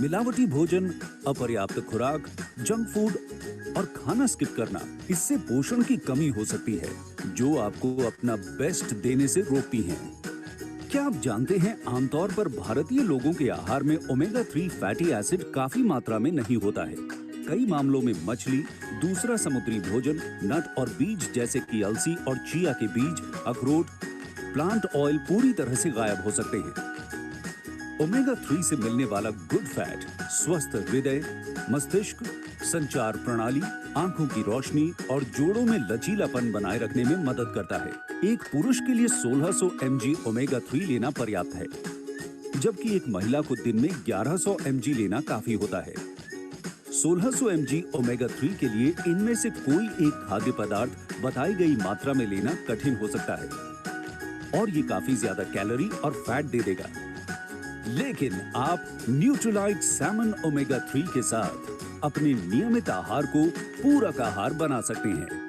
मिलावटी भोजन, अपर्याप्त खुराक, जंक फूड और खाना स्किप करना। इससे पोषण की कमी हो सकती है, जो आपको अपना बेस्ट देने से रोकती हैं। क्या आप जानते हैं, आमतौर पर भारतीय लोगों के आहार में ओमेगा 3 फैटी एसिड काफी मात्रा में नहीं होता है। कई मामलों में मछली, दूसरा समुद्री भोजन, नट और बीज जैसे कि अलसी और चिया के बीज, अखरोट, प्लांट ऑयल पूरी तरह से गायब हो सकते हैं। ओमेगा 3 से मिलने वाला गुड फैट स्वस्थ हृदय, मस्तिष्क, संचार प्रणाली, आंखों की रोशनी और जोड़ों में लचीलापन बनाए रखने में मदद करता है। एक पुरुष के लिए 1600 mg ओमेगा 3 लेना पर्याप्त है, जबकि एक महिला को दिन में 1100 mg लेना काफी होता है। 1600 mg ओमेगा 3 के लिए इनमें से कोई एक खाद्य पदार्थ बताई गई मात्रा में लेना कठिन हो सकता है और ये काफी ज्यादा कैलोरी और फैट दे देगा। लेकिन आप न्यूट्रीलाइट सैमन ओमेगा 3 के साथ अपने नियमित आहार को पूरक आहार बना सकते हैं।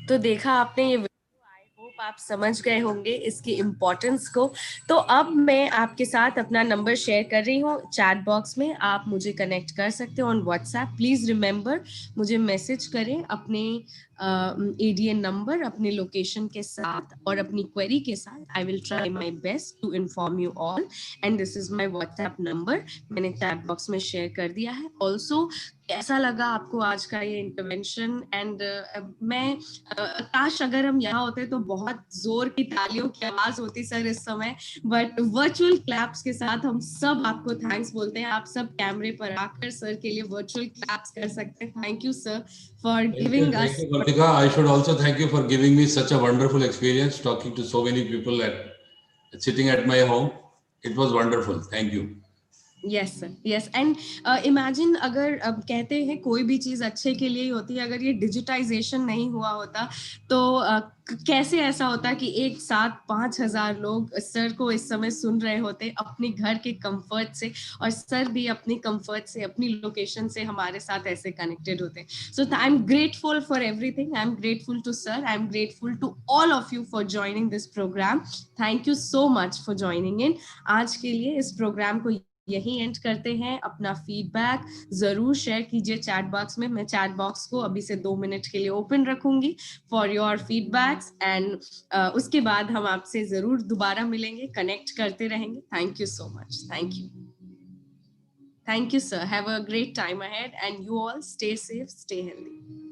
तो देखा आपने ये वीडियो, आई होप आप समझ गए होंगे इसकी इम्पोर्टेंस को। तो अब मैं आपके साथ अपना नंबर शेयर कर रही हूँ चैट बॉक्स में, आप मुझे कनेक्ट कर सकते हो ऑन व्हाट्सएप। प्लीज रिमेंबर, मुझे मैसेज करें अपने एडीएन नंबर, अपने लोकेशन के साथ और अपनी क्वेरी के साथ। I will try my best to inform you all, and this is my WhatsApp number, मैंने चैट बॉक्स में शेयर कर दिया है। ऑल्सो कैसा लगा आपको आज का ये इंटरवेंशन? एंड मैं काश अगर हम यहाँ होते तो बहुत जोर की तालियों की आवाज होती सर इस समय, बट वर्चुअल क्लैप्स के साथ हम सब आपको थैंक्स बोलते हैं। आप सब कैमरे पर आकर सर के लिए वर्चुअल क्लैप्स कर सकते हैं। Thank you sir for giving Thank us. you, Kartika. I should also thank you for giving me such a wonderful experience talking to so many people at sitting at my home. It was wonderful. Thank you. Yes sir, yes. And imagine अगर अब कहते हैं कोई भी चीज अच्छे के लिए ही होती है, अगर ये डिजिटाइजेशन नहीं हुआ होता तो कैसे ऐसा होता कि एक साथ 5,000 लोग सर को इस समय सुन रहे होते अपने घर के कंफर्ट से, और सर भी अपनी कंफर्ट से, अपनी लोकेशन से हमारे साथ ऐसे कनेक्टेड होते। So I am grateful for everything. I am grateful to sir, I am grateful to all of you for joining this programme. Thank you so much for joining in. आज के लिए इस programme को यही and करते हैं। अपना feedback जरूर शेयर कीजिए चैट बॉक्स में। मैं चैट बॉक्स को अभी से 2 मिनट के लिए ओपन रखूंगी फॉर योर फीडबैक्स, एंड उसके बाद हम आपसे जरूर दोबारा मिलेंगे, कनेक्ट करते रहेंगे। Thank you so much. Thank you, thank you sir. Have a great time ahead and you all stay safe, stay healthy.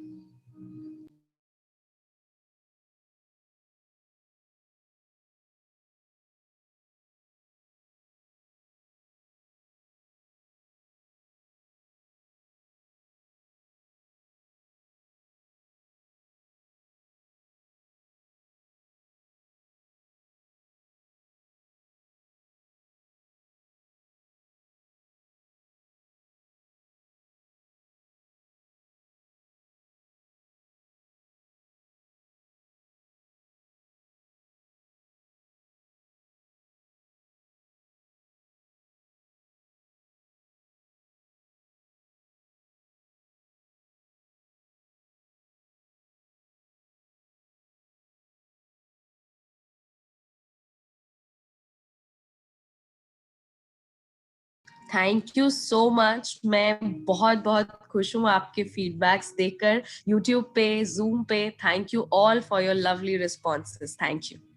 Thank you so much. मैं बहुत बहुत खुश हूँ आपके फीडबैक्स देखकर YouTube पे, Zoom पे। Thank you all for your lovely responses. Thank you.